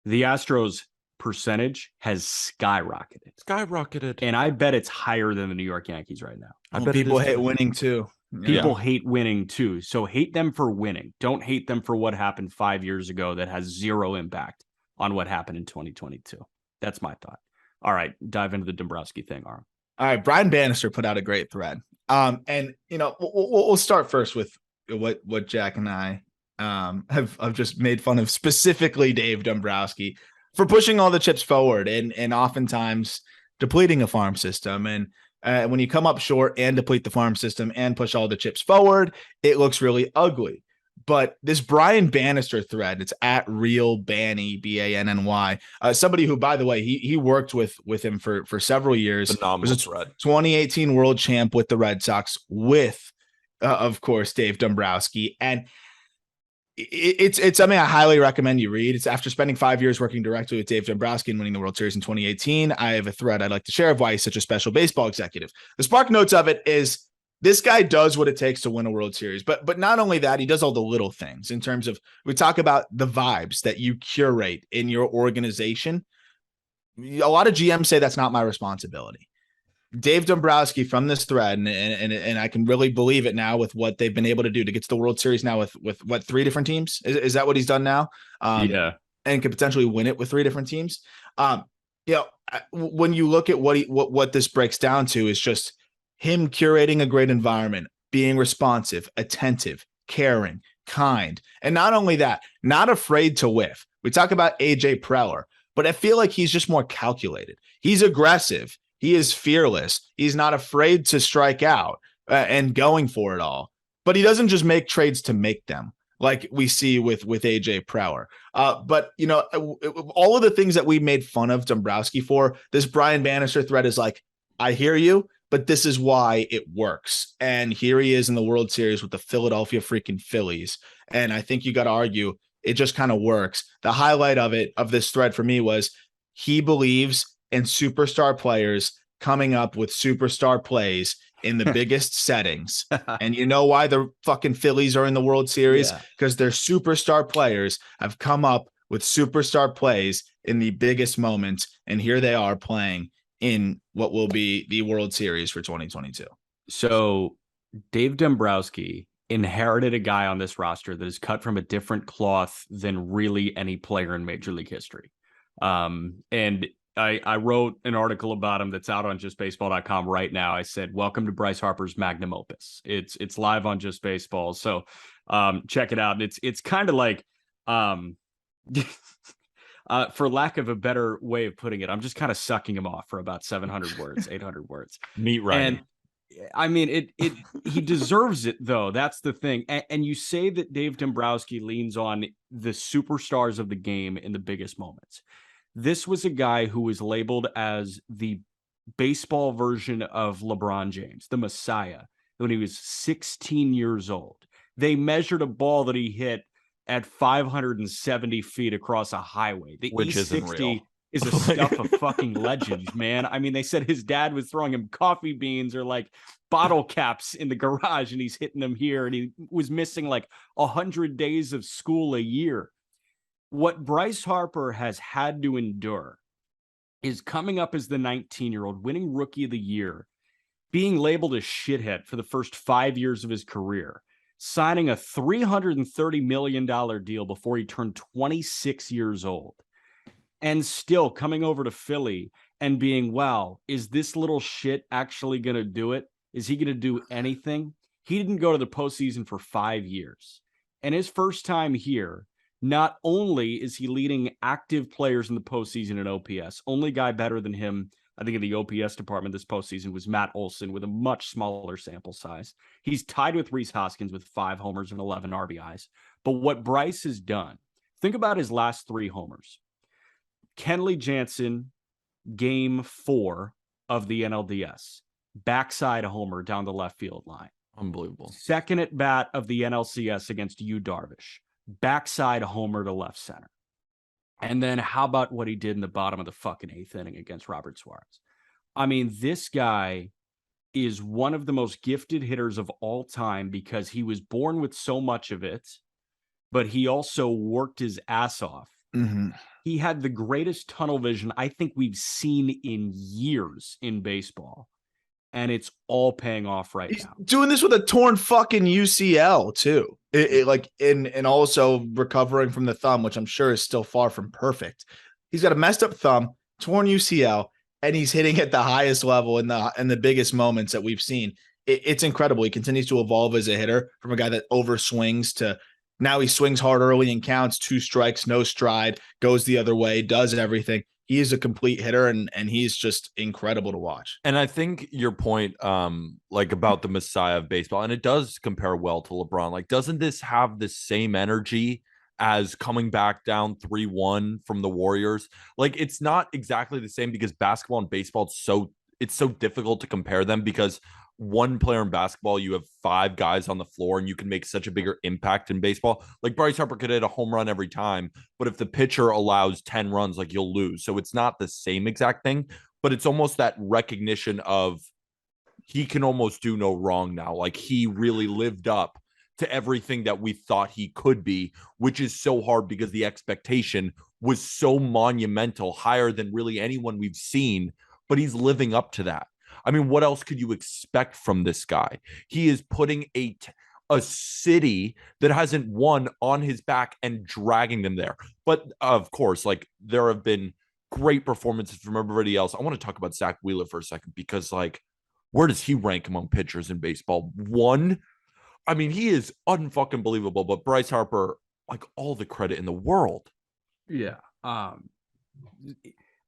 The Astros percentage has skyrocketed. And I bet it's higher than the New York Yankees right now. I bet people hate winning too. People hate winning too. So hate them for winning. Don't hate them for what happened 5 years ago that has zero impact on what happened in 2022. That's my thought. All right, dive into the Dombrowski thing, Aram. All right, Brian Bannister put out a great thread. And we'll start first with what Jack and I have just made fun of, specifically Dave Dombrowski, for pushing all the chips forward and oftentimes depleting a farm system. And when you come up short and deplete the farm system and push all the chips forward, it looks really ugly. But this Brian Bannister thread, it's at Real Banny, Banny, somebody who, by the way, he worked with him for several years. Phenomenal thread. 2018 world champ with the Red Sox with, of course, Dave Dombrowski. And it's something I highly recommend you read. It's after spending 5 years working directly with Dave Dombrowski and winning the World Series in 2018. I have a thread I'd like to share of why he's such a special baseball executive. The spark notes of it is, this guy does what it takes to win a World Series, but not only that, he does all the little things in terms of, we talk about the vibes that you curate in your organization. A lot of GMs say that's not my responsibility. Dave Dombrowski, from this thread, and I can really believe it now with what they've been able to do to get to the World Series now with what, 3 different teams? Is that what he's done now? And could potentially win it with 3 different teams. When you look at what this breaks down to, is just him curating a great environment, being responsive, attentive, caring, kind. And not only that, not afraid to whiff. We talk about AJ Preller, but I feel like he's just more calculated. He's aggressive. He is fearless. He's not afraid to strike out and going for it all. But he doesn't just make trades to make them, like we see with AJ Preller. But all of the things that we made fun of Dombrowski for, this Brian Bannister thread is like, I hear you, but this is why it works. And here he is in the World Series with the Philadelphia freaking Phillies. And I think you got to argue it just kind of works. The highlight of this thread for me was, he believes in superstar players coming up with superstar plays in the biggest settings. And you know why the fucking Phillies are in the World Series? Because their superstar players have come up with superstar plays in the biggest moments. And here they are playing in what will be the World Series for 2022. So Dave Dombrowski inherited a guy on this roster that is cut from a different cloth than really any player in Major League history. And I wrote an article about him that's out on justbaseball.com right now. I said, welcome to Bryce Harper's magnum opus. It's live on Just Baseball. So check it out. It's kind of like, for lack of a better way of putting it, I'm just kind of sucking him off for about 700 words, 800 words. Meat riding. And I mean, he deserves it, though. That's the thing. And you say that Dave Dombrowski leans on the superstars of the game in the biggest moments. This was a guy who was labeled as the baseball version of LeBron James, the Messiah, when he was 16 years old. They measured a ball that he hit at 570 feet across a highway. The Which E60 isn't real. is a stuff of fucking legends, man. I mean, they said his dad was throwing him coffee beans or like bottle caps in the garage, and he's hitting them here, and he was missing like 100 days of school a year. What Bryce Harper has had to endure is coming up as the 19-year-old, winning Rookie of the Year, being labeled a shithead for the first 5 years of his career, signing a $330 million deal before he turned 26 years old, and still coming over to Philly and being, wow, is this little shit actually going to do it? Is he going to do anything? He didn't go to the postseason for 5 years. And his first time here, not only is he leading active players in the postseason in OPS, only guy better than him, I think, in the OPS department this postseason was Matt Olson with a much smaller sample size. He's tied with Rhys Hoskins with 5 homers and 11 RBIs. But what Bryce has done, think about his last 3 homers. Kenley Jansen, game 4 of the NLDS, backside homer down the left field line. Unbelievable. Second at bat of the NLCS against Yu Darvish, backside homer to left center. And then how about what he did in the bottom of the fucking 8th inning against Robert Suarez? I mean, this guy is one of the most gifted hitters of all time because he was born with so much of it, but he also worked his ass off. Mm-hmm. He had the greatest tunnel vision I think we've seen in years in baseball. And it's all paying off right He's now. Doing this with a torn fucking UCL too. And also recovering from the thumb, which I'm sure is still far from perfect. He's got a messed up thumb, torn UCL, and he's hitting at the highest level in the biggest moments that we've seen. It's incredible. He continues to evolve as a hitter from a guy that overswings to now he swings hard early and counts, 2 strikes, no stride, goes the other way, does everything. He is a complete hitter, and he's just incredible to watch. And I think your point, like about the Messiah of baseball, and it does compare well to LeBron. Like, doesn't this have the same energy as coming back down 3-1 from the Warriors? Like, it's not exactly the same because basketball and baseball, it's so difficult to compare them because one player in basketball, you have 5 guys on the floor and you can make such a bigger impact in baseball. Like Bryce Harper could hit a home run every time, but if the pitcher allows 10 runs, like you'll lose. So it's not the same exact thing, but it's almost that recognition of he can almost do no wrong now. Like he really lived up to everything that we thought he could be, which is so hard because the expectation was so monumental, higher than really anyone we've seen, but he's living up to that. I mean, what else could you expect from this guy? He is putting a city that hasn't won on his back and dragging them there. But of course, like there have been great performances from everybody else. I want to talk about Zach Wheeler for a second because, like, where does he rank among pitchers in baseball? 1. I mean, he is unfucking believable. But Bryce Harper, like, all the credit in the world. Yeah.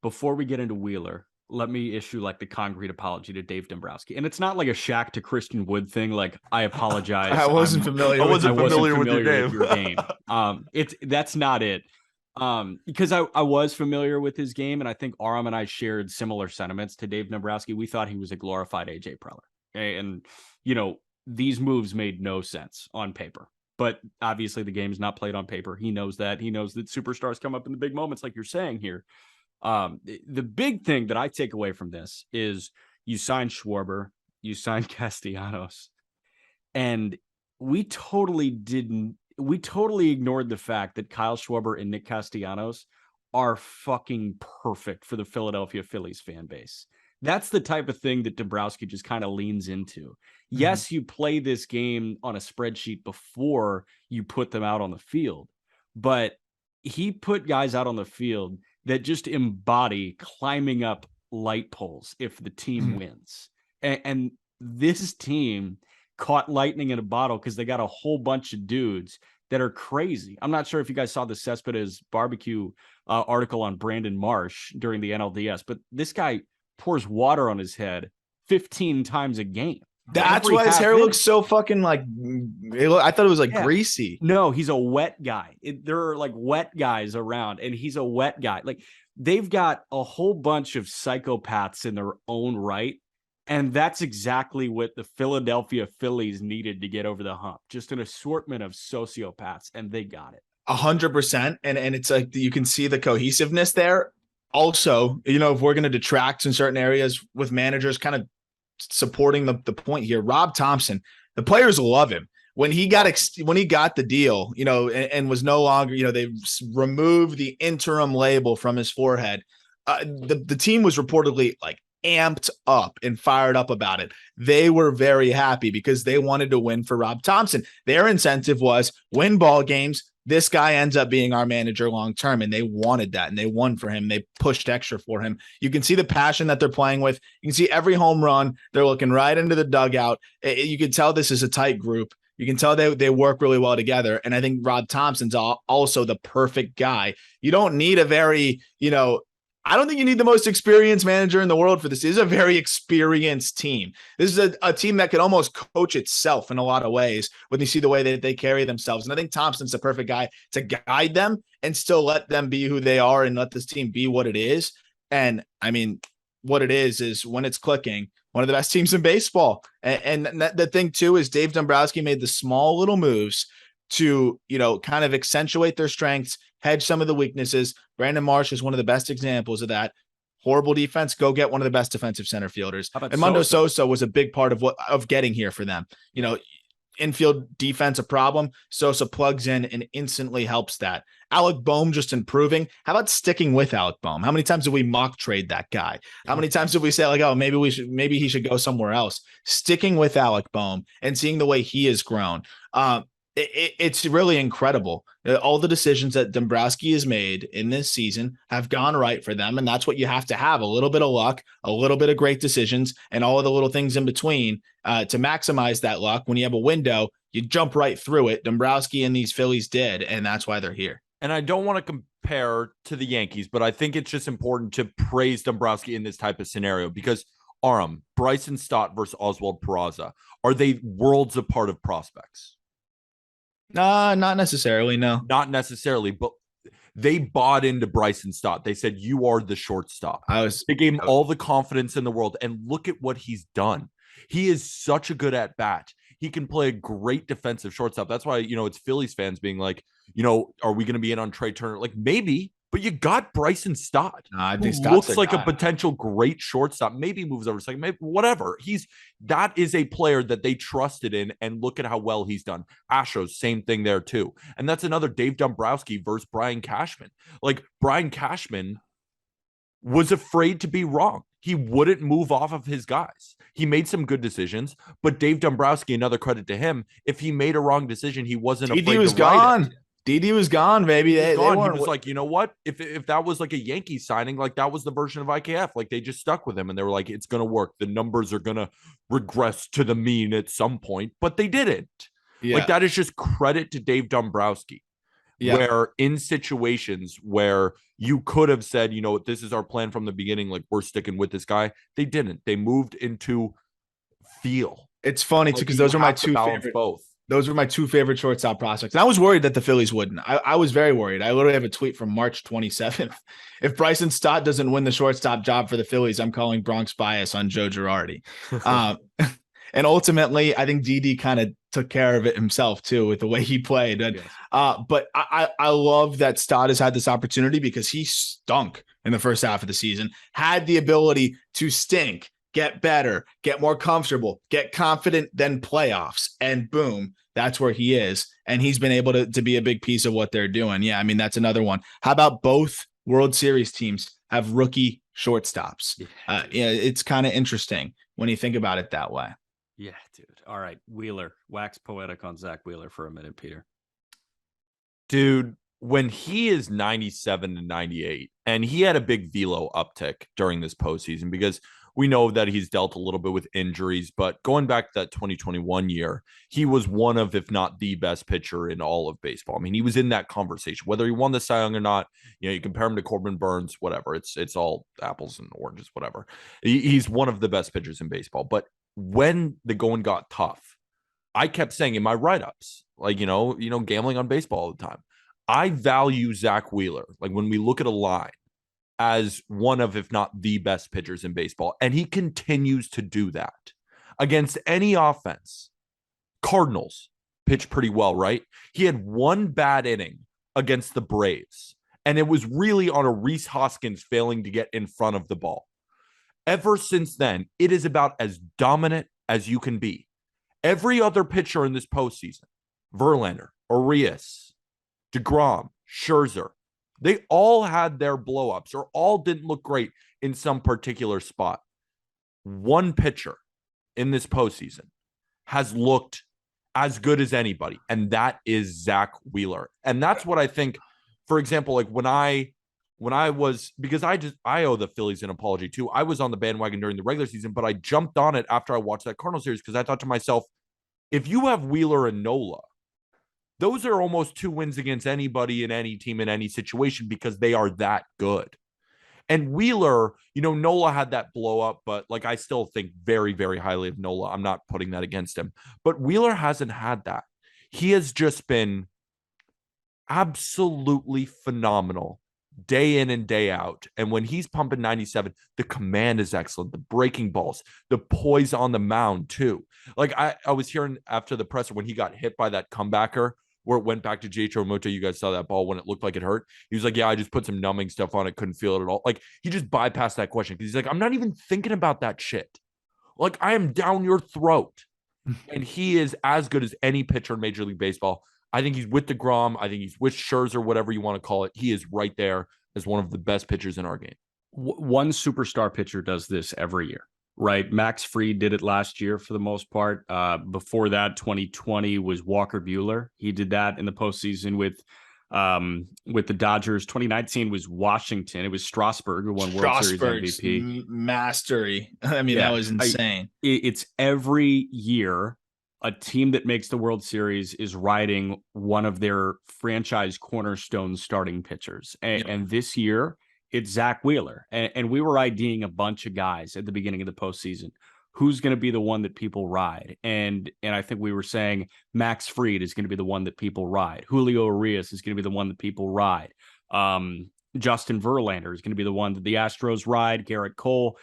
Before we get into Wheeler, let me issue like the concrete apology to Dave Dombrowski. And it's not like a Shaq to Christian Wood thing. Like, I apologize. I wasn't familiar with your game. That's not it. Because I was familiar with his game, and I think Aram and I shared similar sentiments to Dave Dombrowski. We thought he was a glorified AJ Preller. Okay? And, you know, these moves made no sense on paper. But obviously the game is not played on paper. He knows that. He knows that superstars come up in the big moments like you're saying here. The big thing that I take away from this is you signed Schwarber, you signed Castellanos, and we totally didn't. we totally ignored the fact that Kyle Schwarber and Nick Castellanos are fucking perfect for the Philadelphia Phillies fan base. That's the type of thing that Dombrowski just kind of leans into. Yes, you play this game on a spreadsheet before you put them out on the field, but he put guys out on the field that just embody climbing up light poles if the team wins. And this team caught lightning in a bottle because they got a whole bunch of dudes that are crazy. I'm not sure if you guys saw the Cespedes barbecue article on Brandon Marsh during the NLDS, but this guy pours water on his head 15 times a game. That's why his hair looks so fucking like, I thought it was like greasy. No, he's a wet guy. There are like wet guys around, and he's a wet guy. Like, they've got a whole bunch of psychopaths in their own right. And that's exactly what the Philadelphia Phillies needed to get over the hump. Just an assortment of sociopaths, and they got it. 100%. And it's like, you can see the cohesiveness there. Also, if we're going to detract in certain areas with managers kind of supporting the point here, Rob Thompson, the players love him. When he got the deal, and was no longer, they removed the interim label from his forehead. The team was reportedly like amped up and fired up about it. They were very happy because they wanted to win for Rob Thompson. Their incentive was win ball games. This guy ends up being our manager long term, and they wanted that, and they won for him. They pushed extra for him. You can see the passion that they're playing with. You can see every home run. They're looking right into the dugout. You can tell this is a tight group. You can tell they work really well together. And I think Rob Thompson's also the perfect guy. You don't need a very, I don't think you need the most experienced manager in the world for this. This is a very experienced team. This is a team that can almost coach itself in a lot of ways when you see the way that they carry themselves. And I think Thompson's the perfect guy to guide them and still let them be who they are and let this team be what it is. And I mean, what it is when it's clicking, one of the best teams in baseball. And the thing too is Dave Dombrowski made the small little moves to, kind of accentuate their strengths, hedge some of the weaknesses. Brandon Marsh is one of the best examples of that. Horrible defense, go get one of the best defensive center fielders. And Mundo Sosa was a big part of getting here for them. Infield defense a problem. Sosa plugs in and instantly helps that. Alec Boehm just improving. How about sticking with Alec Boehm? How many times did we mock trade that guy? How many times did we say like, oh, maybe he should go somewhere else? Sticking with Alec Boehm and seeing the way he has grown. It's really incredible. All the decisions that Dombrowski has made in this season have gone right for them. And that's what you have to have: a little bit of luck, a little bit of great decisions, and all of the little things in between to maximize that luck. When you have a window, you jump right through it. Dombrowski and these Phillies did, and that's why they're here. And I don't want to compare to the Yankees, but I think it's just important to praise Dombrowski in this type of scenario because Aram, Bryson Stott versus Oswald Peraza, are they worlds apart of prospects? Not necessarily, no. Not necessarily, but they bought into Bryson Stott. They said, you are the shortstop. They gave him all the confidence in the world, and look at what he's done. He is such a good at bat. He can play a great defensive shortstop. That's why, it's Phillies fans being like, are we going to be in on Trey Turner? Like, maybe, but you got Bryson Stott. Who looks like a potential great shortstop. Maybe moves over second, maybe whatever. That is a player that they trusted in, and look at how well he's done. Astros, same thing there too. And that's another Dave Dombrowski versus Brian Cashman. Like, Brian Cashman was afraid to be wrong. He wouldn't move off of his guys. He made some good decisions, but Dave Dombrowski, another credit to him, if he made a wrong decision, he wasn't afraid to write it. Didi was gone, baby. He was like, you know what? If that was like a Yankees signing, like that was the version of IKF, like they just stuck with him and they were like, it's going to work. The numbers are going to regress to the mean at some point, but they didn't. Yeah. Like, that is just credit to Dave Dombrowski. Yeah. Where in situations where you could have said, this is our plan from the beginning, like we're sticking with this guy, they didn't. They moved into feel. It's funny too, because those are my two favorite. Both. Those were my two favorite shortstop prospects. And I was worried that the Phillies wouldn't. I was very worried. I literally have a tweet from March 27th. If Bryson Stott doesn't win the shortstop job for the Phillies, I'm calling Bronx bias on Joe Girardi. And ultimately, I think Didi kind of took care of it himself too with the way he played. And, but I love that Stott has had this opportunity because he stunk in the first half of the season, had the ability to stink get better, get more comfortable, get confident, then playoffs. And boom, that's where he is. And he's been able to be a big piece of what they're doing. Yeah, I mean, that's another one. How about both World Series teams have rookie shortstops? Yeah, it's kind of interesting when you think about it that way. Yeah, dude. All right, Wheeler. Wax poetic on Zach Wheeler for a minute, Peter. Dude, when he is 97 to 98, and he had a big velo uptick during this postseason because we know that he's dealt a little bit with injuries, but going back to that 2021 year, he was one of, if not the best pitcher in all of baseball. I mean, he was in that conversation, whether he won the Cy Young or not. You know, you compare him to Corbin Burns, whatever. It's all apples and oranges, whatever. He's one of the best pitchers in baseball. But when the going got tough, I kept saying in my write-ups, like, you know, gambling on baseball all the time, I value Zach Wheeler, like when we look at a line, as one of, if not the best pitchers in baseball. And he continues to do that against any offense. Cardinals pitched pretty well, right? He had one bad inning against the Braves, and it was really on a Rhys Hoskins failing to get in front of the ball. Ever since then, it is about as dominant as you can be. Every other pitcher in this postseason, Verlander, Urias, DeGrom, Scherzer, they all had their blowups or all didn't look great in some particular spot. One pitcher in this postseason has looked as good as anybody, and that is Zach Wheeler. And that's what I think, for example, like when I was, because I owe the Phillies an apology too. I was on the bandwagon during the regular season, but I jumped on it after I watched that Cardinal series because I thought to myself, if you have Wheeler and Nola, those are almost 2 wins against anybody in any team in any situation because they are that good. And Wheeler, you know, Nola had that blow up, but like I still think very, very highly of Nola. I'm not putting that against him. But Wheeler hasn't had that. He has just been absolutely phenomenal day in and day out. And when he's pumping 97, the command is excellent. The breaking balls, the poise on the mound too. Like I was hearing after the presser when he got hit by that comebacker where it went back to J.H. Omoto. You guys saw that ball when it looked like it hurt. He was like, yeah, I just put some numbing stuff on it. Couldn't feel it at all. Like he just bypassed that question because he's like, I'm not even thinking about that shit. Like I am down your throat. And he is as good as any pitcher in Major League Baseball. I think he's with DeGrom. I think he's with Scherzer, whatever you want to call it. He is right there as one of the best pitchers in our game. One superstar pitcher does this every year, right? Max Fried did it last year for the most part. Before that, 2020 was Walker Buehler. He did that in the postseason with the Dodgers. 2019 was Washington. It was Strasburg who won World Series MVP. Mastery. I mean, that was insane. It's every year a team that makes the World Series is riding one of their franchise cornerstone starting pitchers. And this year, it's Zach Wheeler. And we were IDing a bunch of guys at the beginning of the postseason. Who's going to be the one that people ride? And I think we were saying Max Fried is going to be the one that people ride. Julio Urias is going to be the one that people ride. Justin Verlander is going to be the one that the Astros ride. Garrett Cole.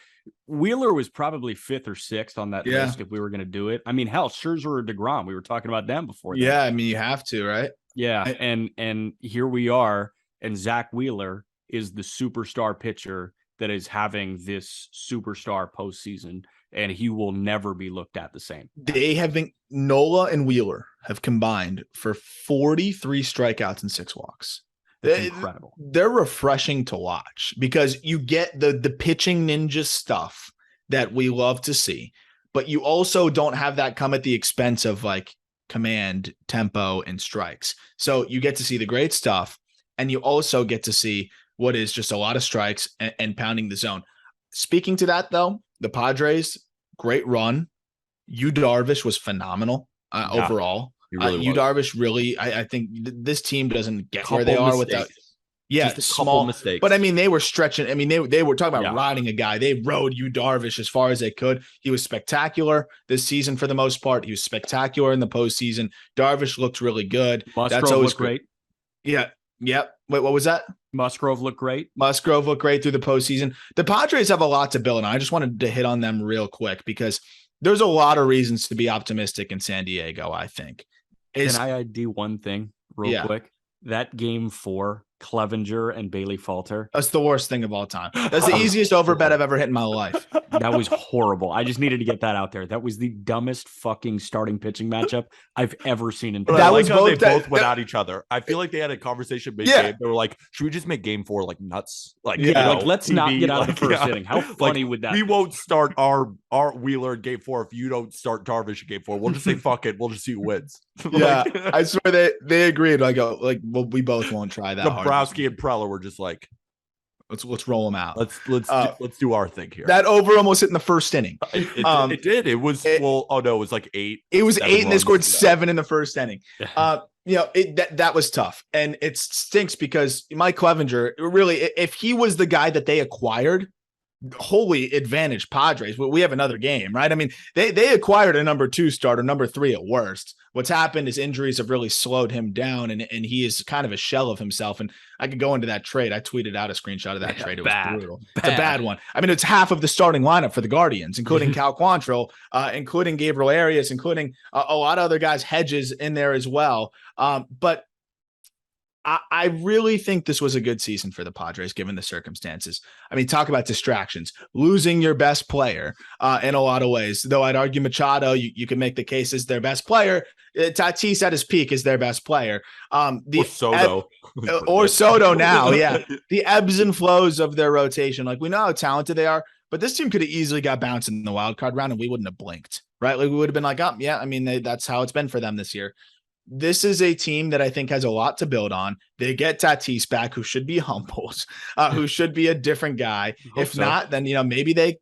Wheeler was probably 5th or 6th on that list if we were going to do it. I mean, hell, Scherzer or DeGrom, we were talking about them before. Yeah, I mean, you have to, right? Yeah, and here we are, and Zach Wheeler is the superstar pitcher that is having this superstar postseason, and he will never be looked at the same. They have been, Nola and Wheeler have combined for 43 strikeouts and 6 walks. Incredible. They're refreshing to watch because you get the pitching ninja stuff that we love to see, but you also don't have that come at the expense of like command, tempo, and strikes. So you get to see the great stuff, and you also get to see what is just a lot of strikes and pounding the zone. Speaking to that, though, the Padres, great run. Yu Darvish was phenomenal overall. Yu Darvish really, I think this team doesn't get where they are without. Yeah, just a couple mistakes. But I mean, they were stretching. I mean, they were talking about riding a guy. They rode Yu Darvish as far as they could. He was spectacular this season for the most part. He was spectacular in the postseason. Darvish looked really good. That's always great. Yeah. Yep. Wait, what was that? Musgrove looked great. Musgrove looked great through the postseason. The Padres have a lot to build, and I just wanted to hit on them real quick because there's a lot of reasons to be optimistic in San Diego, I think. Can I ID one thing real quick? That game 4 Clevenger and Bailey Falter. That's the worst thing of all time. That's the easiest over bet I've ever hit in my life. That was horrible. I just needed to get that out there. That was the dumbest fucking starting pitching matchup I've ever seen in. That was how they both went at each other. I feel like they had a conversation mid-game. Yeah. They were like, "Should we just make game 4 like nuts? Like, let's not get out of the first inning. How funny would that? We won't start our Wheeler in game 4 if you don't start Darvish in game 4. We'll just say fuck it. We'll just see who wins." Yeah, I swear they agreed. Well, we both won't try that. Dombrowski and Preller were just like, let's roll them out. Let's do our thing here. That over almost hit in the first inning. It did. It was it was like 8. It was 8, and they scored 7 in the first inning. That was tough, and it stinks because Mike Clevenger, really, if he was the guy that they acquired, holy advantage Padres. We have another game, right? I mean, they acquired a number 2 starter, number 3 at worst. What's happened is injuries have really slowed him down, and he is kind of a shell of himself. And I could go into that trade. I tweeted out a screenshot of that trade. It was brutal. It's a bad one. I mean, it's half of the starting lineup for the Guardians, including Cal Quantrill, including Gabriel Arias, including a lot of other guys, Hedges in there as well. But I really think this was a good season for the Padres, given the circumstances. I mean, talk about distractions, losing your best player in a lot of ways, though I'd argue Machado, you can make the case as their best player. Tatis at his peak is their best player. Or Soto. Or Soto now, yeah. The ebbs and flows of their rotation. Like, we know how talented they are, but this team could have easily got bounced in the wild card round and we wouldn't have blinked, right? Like, we would have been like, oh, yeah, I mean, that's how it's been for them this year. This is a team that I think has a lot to build on. They get Tatis back, who should be humbled, who should be a different guy. If not, then, maybe they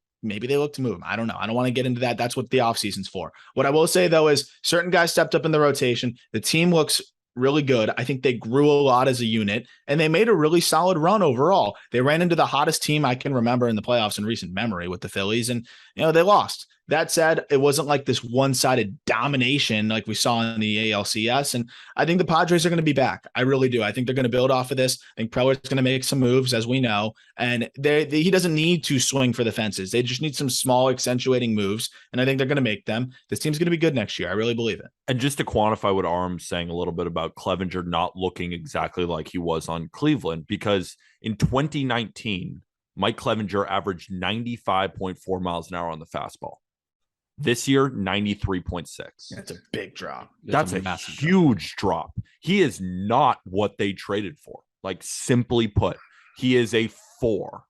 look to move him. I don't know. I don't want to get into that. That's what the offseason's for. What I will say, though, is certain guys stepped up in the rotation. The team looks really good. I think they grew a lot as a unit, and they made a really solid run overall. They ran into the hottest team I can remember in the playoffs in recent memory with the Phillies, and they lost. That said, it wasn't like this one-sided domination like we saw in the ALCS, and I think the Padres are going to be back. I really do. I think they're going to build off of this. I think Preller's going to make some moves, as we know, and he doesn't need to swing for the fences. They just need some small accentuating moves, and I think they're going to make them. This team's going to be good next year. I really believe it. And just to quantify what Aram's saying a little bit about Clevenger not looking exactly like he was on Cleveland, because in 2019, Mike Clevenger averaged 95.4 miles an hour on the fastball. This year, 93.6. That's a big drop. That's a huge drop. He is not what they traded for. Like, simply put, he is a 4.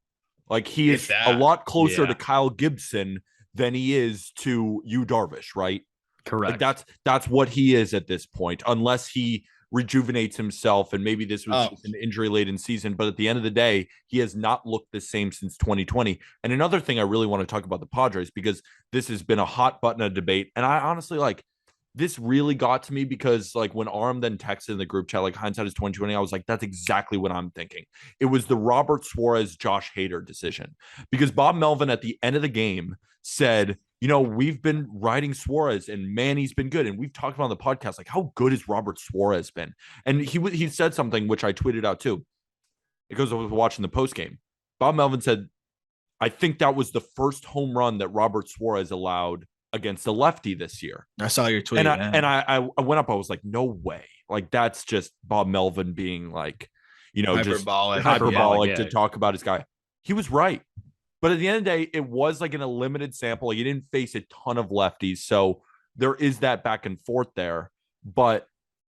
Like, he is a lot closer to Kyle Gibson than he is to Yu Darvish, right? Correct. Like, that's what he is at this point, unless he rejuvenates himself, and maybe this was just an injury laden season, but at the end of the day, he has not looked the same since 2020. And another thing I really want to talk about the Padres, because this has been a hot button of debate, and I honestly, like, this really got to me because, like, when Aram then texted in the group chat, like, hindsight is 2020, I was like, that's exactly what I'm thinking. It was the Robert Suarez Josh Hader decision, because Bob Melvin at the end of the game said, we've been riding Suarez, and man, he's been good. And we've talked about on the podcast, like, how good has Robert Suarez been? And he said something, which I tweeted out too. Because I was watching the post game. Bob Melvin said, I think that was the first home run that Robert Suarez allowed against a lefty this year. I saw your tweet. And I went up, I was like, no way. Like, that's just Bob Melvin being like, hyperbolic to talk about his guy. He was right. But at the end of the day, it was like in a limited sample. Like, he didn't face a ton of lefties. So there is that back and forth there. But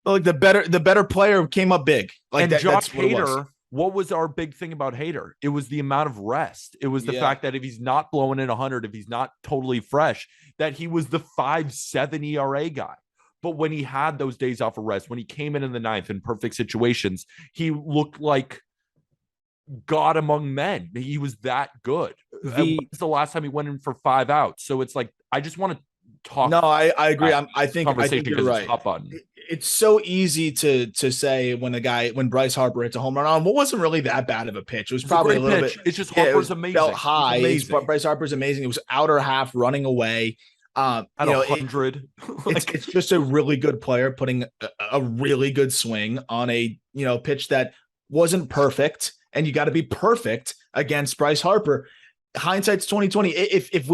like, the better player came up big. Like, and Josh Hader, what was our big thing about Hader? It was the amount of rest. It was the fact that if he's not blowing in 100, if he's not totally fresh, that he was the 5.7 ERA guy. But when he had those days off of rest, when he came in the ninth in perfect situations, he looked like God among men. He was that good. It's the last time he went in for 5 outs. So it's like, I just want to talk. No, I agree. I think you're right. It's so easy to say when Bryce Harper hits a home run on what wasn't really that bad of a pitch. It was probably a little bit. It's just Harper's amazing. Felt high. Bryce Harper's amazing. It was outer half running away. At 100. It's just a really good player putting a really good swing on a pitch that wasn't perfect. And you got to be perfect against Bryce Harper. hindsight's 2020. If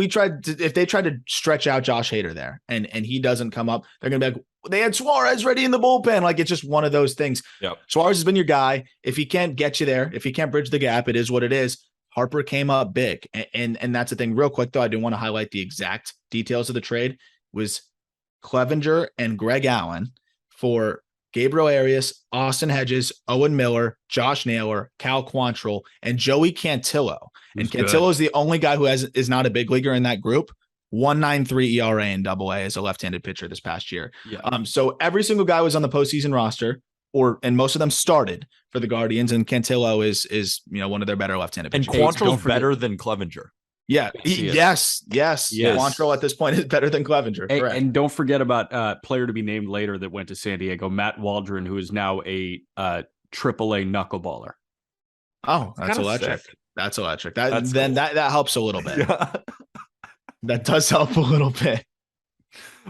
they tried to stretch out Josh Hader there and he doesn't come up, they're gonna be like, they had Suarez ready in the bullpen. Like, it's just one of those things. Yep. Suarez has been your guy. If he can't get you there, if he can't bridge the gap, it is what it is. Harper came up big. And that's the thing. Real quick, though, I do want to highlight the exact details of the trade. Was Clevenger and Greg Allen for Gabriel Arias, Austin Hedges, Owen Miller, Josh Naylor, Cal Quantrill, and Joey Cantillo. And Cantillo is the only guy who is not a big leaguer in that group. 1.93 ERA in AA as a left-handed pitcher this past year. Yeah. So every single guy was on the postseason roster, and most of them started for the Guardians. And Cantillo is one of their better left-handed pitchers. And Quantrill's better than Clevenger. Yeah. Yes. Quantrill at this point is better than Clevenger. Correct. And don't forget about player to be named later that went to San Diego, Matt Waldron, who is now a AAA knuckleballer. Oh, that's electric. Sick. That's electric. That helps a little bit. Yeah. That does help a little bit.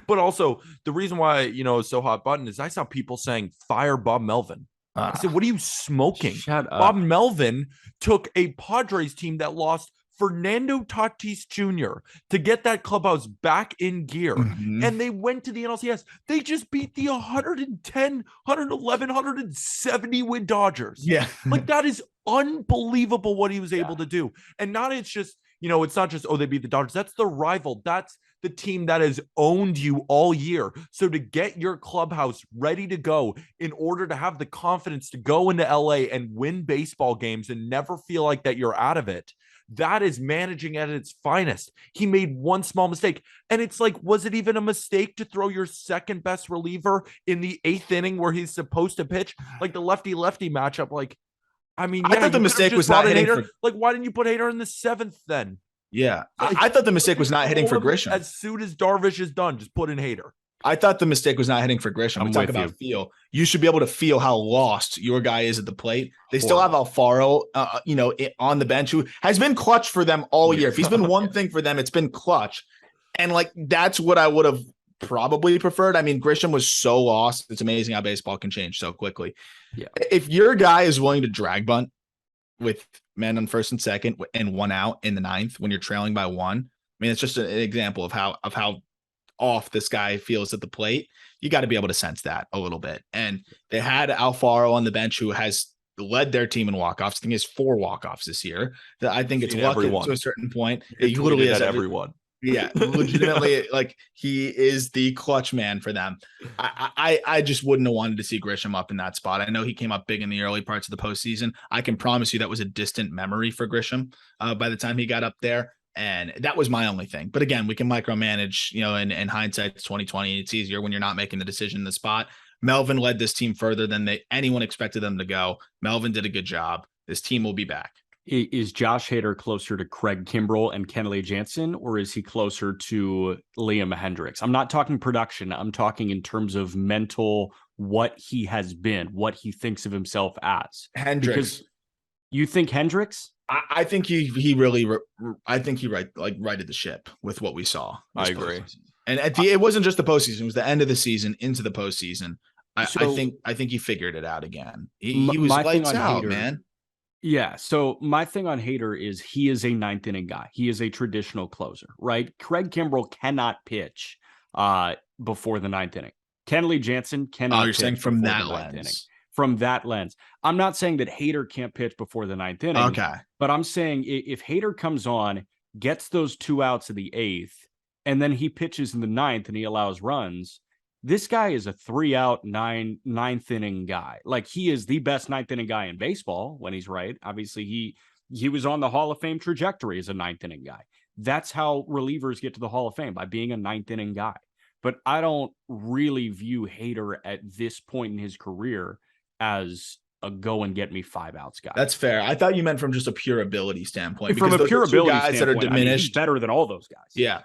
But also, the reason why, it's so hot button is I saw people saying, fire Bob Melvin. I said, what are you smoking? Shut up. Bob Melvin took a Padres team that lost Fernando Tatis Jr. to get that clubhouse back in gear. Mm-hmm. And they went to the NLCS. They just beat the 110, 111, 170 win Dodgers. Yeah. Like, that is unbelievable what he was able to do. And it's just, it's not just, they beat the Dodgers. That's the rival. That's the team that has owned you all year. So to get your clubhouse ready to go in order to have the confidence to go into LA and win baseball games and never feel like that you're out of it, that is managing at its finest. He made one small mistake. And it's like, was it even a mistake to throw your second best reliever in the 8th inning where he's supposed to pitch? Like the lefty-lefty matchup, I thought the mistake was not hitting Hader. Why didn't you put Hader in the 7th then? Yeah. I thought the mistake was not hitting for Grisham. As soon as Darvish is done, just put in Hader. I thought the mistake was not hitting for Grisham. We talk about feel. You should be able to feel how lost your guy is at the plate. They still have Alfaro, on the bench, who has been clutch for them all year. If he's been one thing for them, it's been clutch. And that's what I would have probably preferred. Grisham was so lost. It's amazing how baseball can change so quickly. Yeah. If your guy is willing to drag bunt with men on first and second and one out in the 9th when you're trailing by 1, it's just an example of how off this guy feels at the plate. You got to be able to sense that a little bit. And they had Alfaro on the bench, who has led their team in walk-offs. I think he has 4 walk-offs this year. That I think it's luck to a certain point. He literally has everyone. Yeah, legitimately, he is the clutch man for them. I just wouldn't have wanted to see Grisham up in that spot. I know he came up big in the early parts of the postseason. I can promise you that was a distant memory for Grisham by the time he got up there. And that was my only thing. But again, we can micromanage, in hindsight, it's 2020. It's easier when you're not making the decision in the spot. Melvin led this team further than anyone expected them to go. Melvin did a good job. This team will be back. Is Josh Hader closer to Craig Kimbrell and Kenley Jansen, or is he closer to Liam Hendricks? I'm not talking production. I'm talking in terms of mental, what he has been, what he thinks of himself as. Hendricks. Because you think Hendricks? I think he really, I think he righted the ship with what we saw. I agree. Postseason. And it wasn't just the postseason; it was the end of the season into the postseason. I think he figured it out again. He was lights out, man. Yeah. So my thing on Hader is he is a 9th inning guy. He is a traditional closer, right? Craig Kimbrell cannot pitch before the 9th inning. Kenley Jansen cannot. You're pitch saying from that lens. Inning. From that lens. I'm not saying that Hader can't pitch before the 9th inning. Okay. But I'm saying if Hader comes on, gets those 2 outs in the 8th, and then he pitches in the 9th and he allows runs, this guy is a 3-out, 9th inning guy. He is the best 9th inning guy in baseball when he's right. Obviously, he was on the Hall of Fame trajectory as a 9th inning guy. That's how relievers get to the Hall of Fame, by being a 9th inning guy. But I don't really view Hader at this point in his career as a go and get me 5 outs guy. That's fair. I thought you meant from just a pure ability standpoint. From a pure ability guys standpoint, that are diminished, he's better than all those guys. Yeah.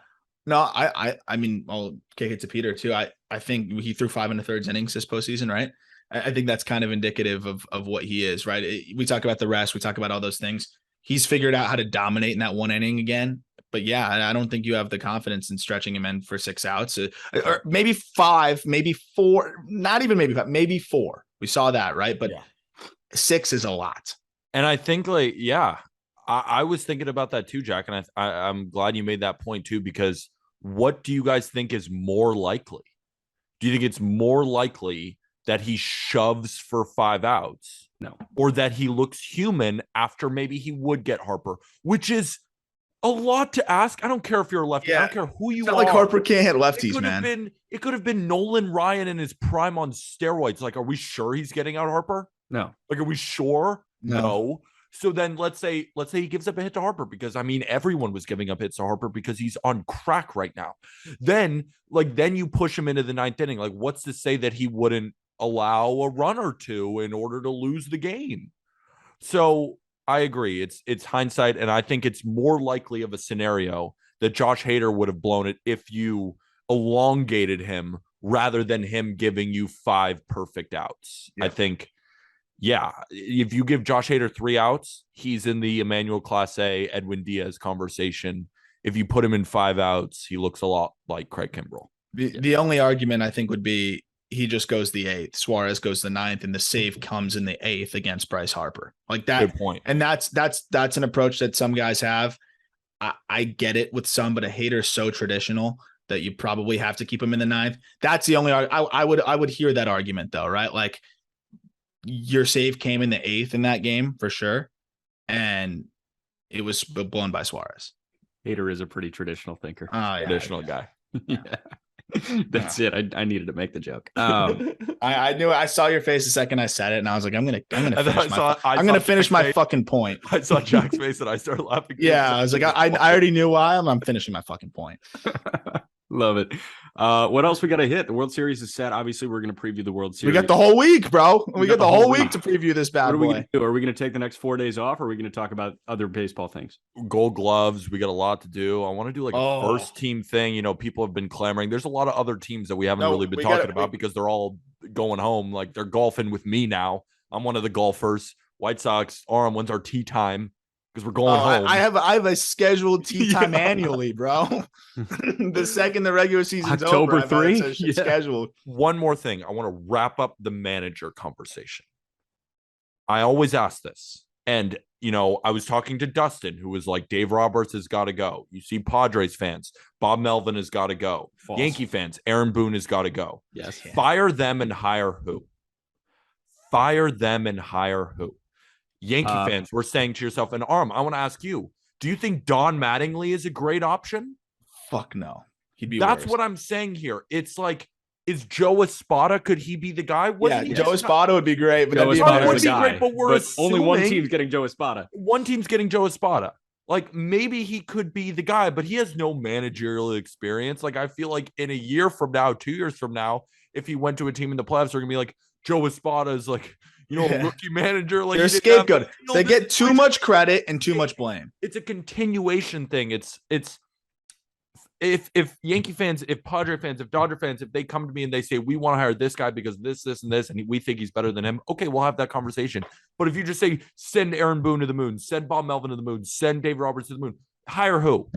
No, I'll kick it to Peter too. I think he threw 5 1/3 innings this postseason, right? I think that's kind of indicative of what he is, right? We talk about the rest. We talk about all those things. He's figured out how to dominate in that 1 inning again. But yeah, I don't think you have the confidence in stretching him in for 6 outs, or maybe 5, maybe 4, not even maybe 5, maybe 4. We saw that, right? But 6 is a lot. And I think I was thinking about that too, Jack, and I'm glad you made that point too, because what do you guys think is more likely? Do you think it's more likely that he shoves for 5 outs? No. Or that he looks human after maybe he would get Harper, which is a lot to ask. I don't care if you're a lefty. I don't care who you It's not are. like Harper can't hit lefties, man. It could have been Nolan Ryan in his prime on steroids. Like, are we sure he's getting out Harper? No. Like, are we sure? No. So then let's say he gives up a hit to Harper, because I mean everyone was giving up hits to Harper because he's on crack right now. Then you push him into the 9th inning. Like, what's to say that he wouldn't allow a run or two in order to lose the game? So I agree. It's hindsight, and I think it's more likely of a scenario that Josh Hader would have blown it if you elongated him rather than him giving you 5 perfect outs. Yeah. I think, yeah, if you give Josh Hader 3 outs, he's in the Emmanuel Clase, Edwin Diaz conversation. If you put him in 5 outs, he looks a lot like Craig Kimbrell. The only argument I think would be he just goes the 8th, Suarez goes the 9th, and the save comes in the 8th against Bryce Harper. Like that. Good point. And that's an approach that some guys have. I get it with some, but a Hader's so traditional that you probably have to keep him in the 9th. That's the only I would hear that argument though, right? Like, your save came in the 8th in that game for sure, and it was blown by Suarez. Hader is a pretty traditional thinker. Traditional guy. Yeah. That's it. I needed to make the joke. I knew it. I saw your face the second I said it, and I was like, I'm gonna finish my fucking point. I saw Jack's face and I started laughing. Yeah, I was like, I already knew why. I'm finishing my fucking point. Love it. What else we got to hit? The World Series is set. Obviously, we're going to preview the World Series. We got the whole week, bro. We got the whole week to preview this bad boy. What are we going to do? Are we going to take the next 4 days off, or are we going to talk about other baseball things? Gold Gloves. We got a lot to do. I want to do like a first team thing. You know, people have been clamoring. There's a lot of other teams that we haven't really been talking about because they're all going home. Like, they're golfing with me now. I'm one of the golfers. White Sox. Aram, when's our tea time? Because we're going home. I have a scheduled tea time annually, bro. The second the regular season's October over, 3 scheduled. One more thing. I want to wrap up the manager conversation. I always ask this. And, you know, I was talking to Dustin, who was like, Dave Roberts has got to go. You see Padres fans, Bob Melvin has got to go. False. Yankee fans, Aaron Boone has got to go. Yes. Fire them and hire who? Fire them and hire who? Yankee fans, we're saying to yourself, and Aram, I want to ask you, do you think Don Mattingly is a great option? Fuck no. He'd be That's worse. what I'm saying here. It's like, is Joe Espada, could he be the guy? Joe Espada would be great, but Joe Espada would be great, but we're only one team's getting Joe Espada. One team's getting Joe Espada. Like, maybe he could be the guy, but he has no managerial experience. Like, I feel like in a year from now, 2 years from now, if he went to a team in the playoffs, they're gonna be like, Joe Espada is like, you know, a rookie manager. Like, they're a scapegoat. They get too much credit and too much blame. It's a continuation thing. It's if Yankee fans, if Padre fans, if Dodger fans, if they come to me and they say, we want to hire this guy because this, and this, and we think he's better than him, okay, we'll have that conversation. But if you just say, send Aaron Boone to the moon, send Bob Melvin to the moon, send Dave Roberts to the moon, hire who?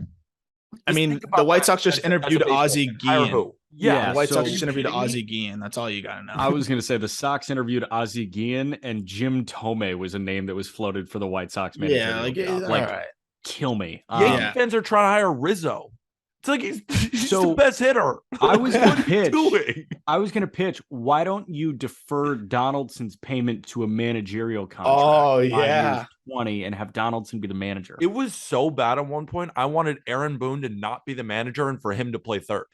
I mean, the White Sox just interviewed Ozzie Guillen. Yeah, the White Sox just interviewed Ozzie Guillen. That's all you got to know. I was going to say the Sox interviewed Ozzie Guillen, and Jim Thome was a name that was floated for the White Sox manager. Yeah, like all right. Kill me. Yankee fans are trying to hire Rizzo. It's like he's the best hitter. I was going to pitch. Why don't you defer Donaldson's payment to a managerial contract? Oh yeah, 20 and have Donaldson be the manager. It was so bad at one point. I wanted Aaron Boone to not be the manager and for him to play third.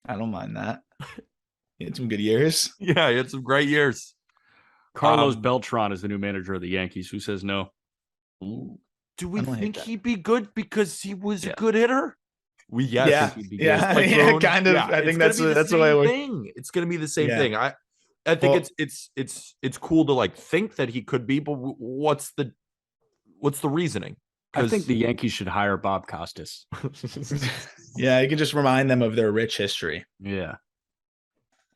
I don't mind that. He had some good years. Yeah, he had some great years. Carlos Beltran is the new manager of the Yankees. Who says no? Ooh. Do we think he'd be good because he was a good hitter? Yeah, kind of. Yeah, I think that's the way we're. It's going to be the same thing. I think it's cool to like think that he could be, but what's the reasoning? I think the Yankees should hire Bob Costas. Yeah, you can just remind them of their rich history. Yeah.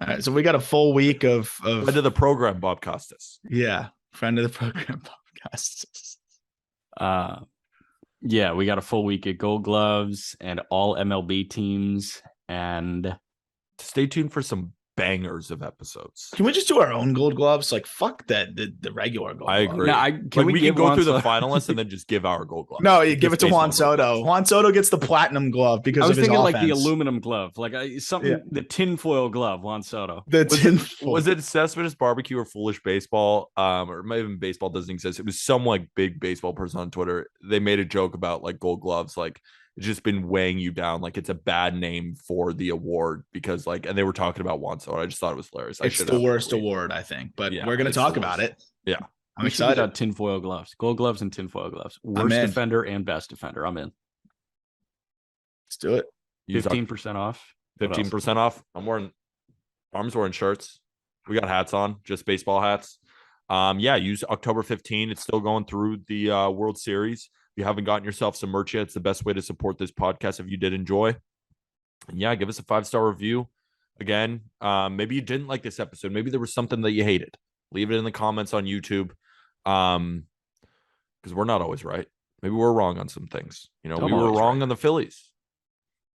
All right, so we got a full week of friend of the program, Bob Costas. Yeah, friend of the program, Bob Costas. Yeah, we got a full week of Gold Gloves and all MLB teams, and stay tuned for some bangers of episodes. Can we just do our own Gold Gloves? Like, fuck that the regular Gold. I Glove. agree. No, can we can go through the finalists and then just give our Gold Glove? No, you give it to Juan based on our Soto. Juan Soto gets the platinum glove because I was of his thinking offense. like the aluminum glove, like something, the tinfoil glove, Juan Soto. Was it Cespedes Barbecue or Foolish Baseball? Or maybe even baseball doesn't exist. It was some like big baseball person on Twitter. They made a joke about like Gold Gloves, like it's just been weighing you down. Like it's a bad name for the award because like, and they were talking about Juan Soto. I just thought it was hilarious. It's the worst award, I think, but we're going to talk about it. Yeah. I'm excited. Tinfoil gloves, Gold Gloves and tinfoil gloves. Worst defender and best defender. I'm in. Let's do it. 15% off. 15% off. Arm's wearing shirts. We got hats on, just baseball hats. Use October 15. It's still going through the World Series. If you haven't gotten yourself some merch yet, it's the best way to support this podcast if you did enjoy. And yeah, give us a 5-star review. Again, maybe you didn't like this episode. Maybe there was something that you hated. Leave it in the comments on YouTube. Because we're not always right. Maybe we're wrong on some things. We were wrong on the Phillies.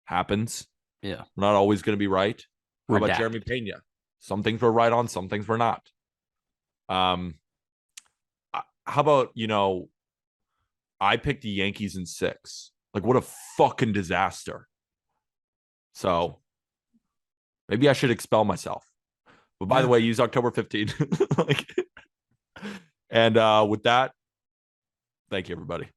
Happens. Yeah. We're not always going to be right. How about Redacted. Jeremy Pena? Some things we're right on, some things we're not. How about, I picked the Yankees in 6. Like, what a fucking disaster. So maybe I should expel myself. But by the way, use October 15th. And with that, thank you, everybody.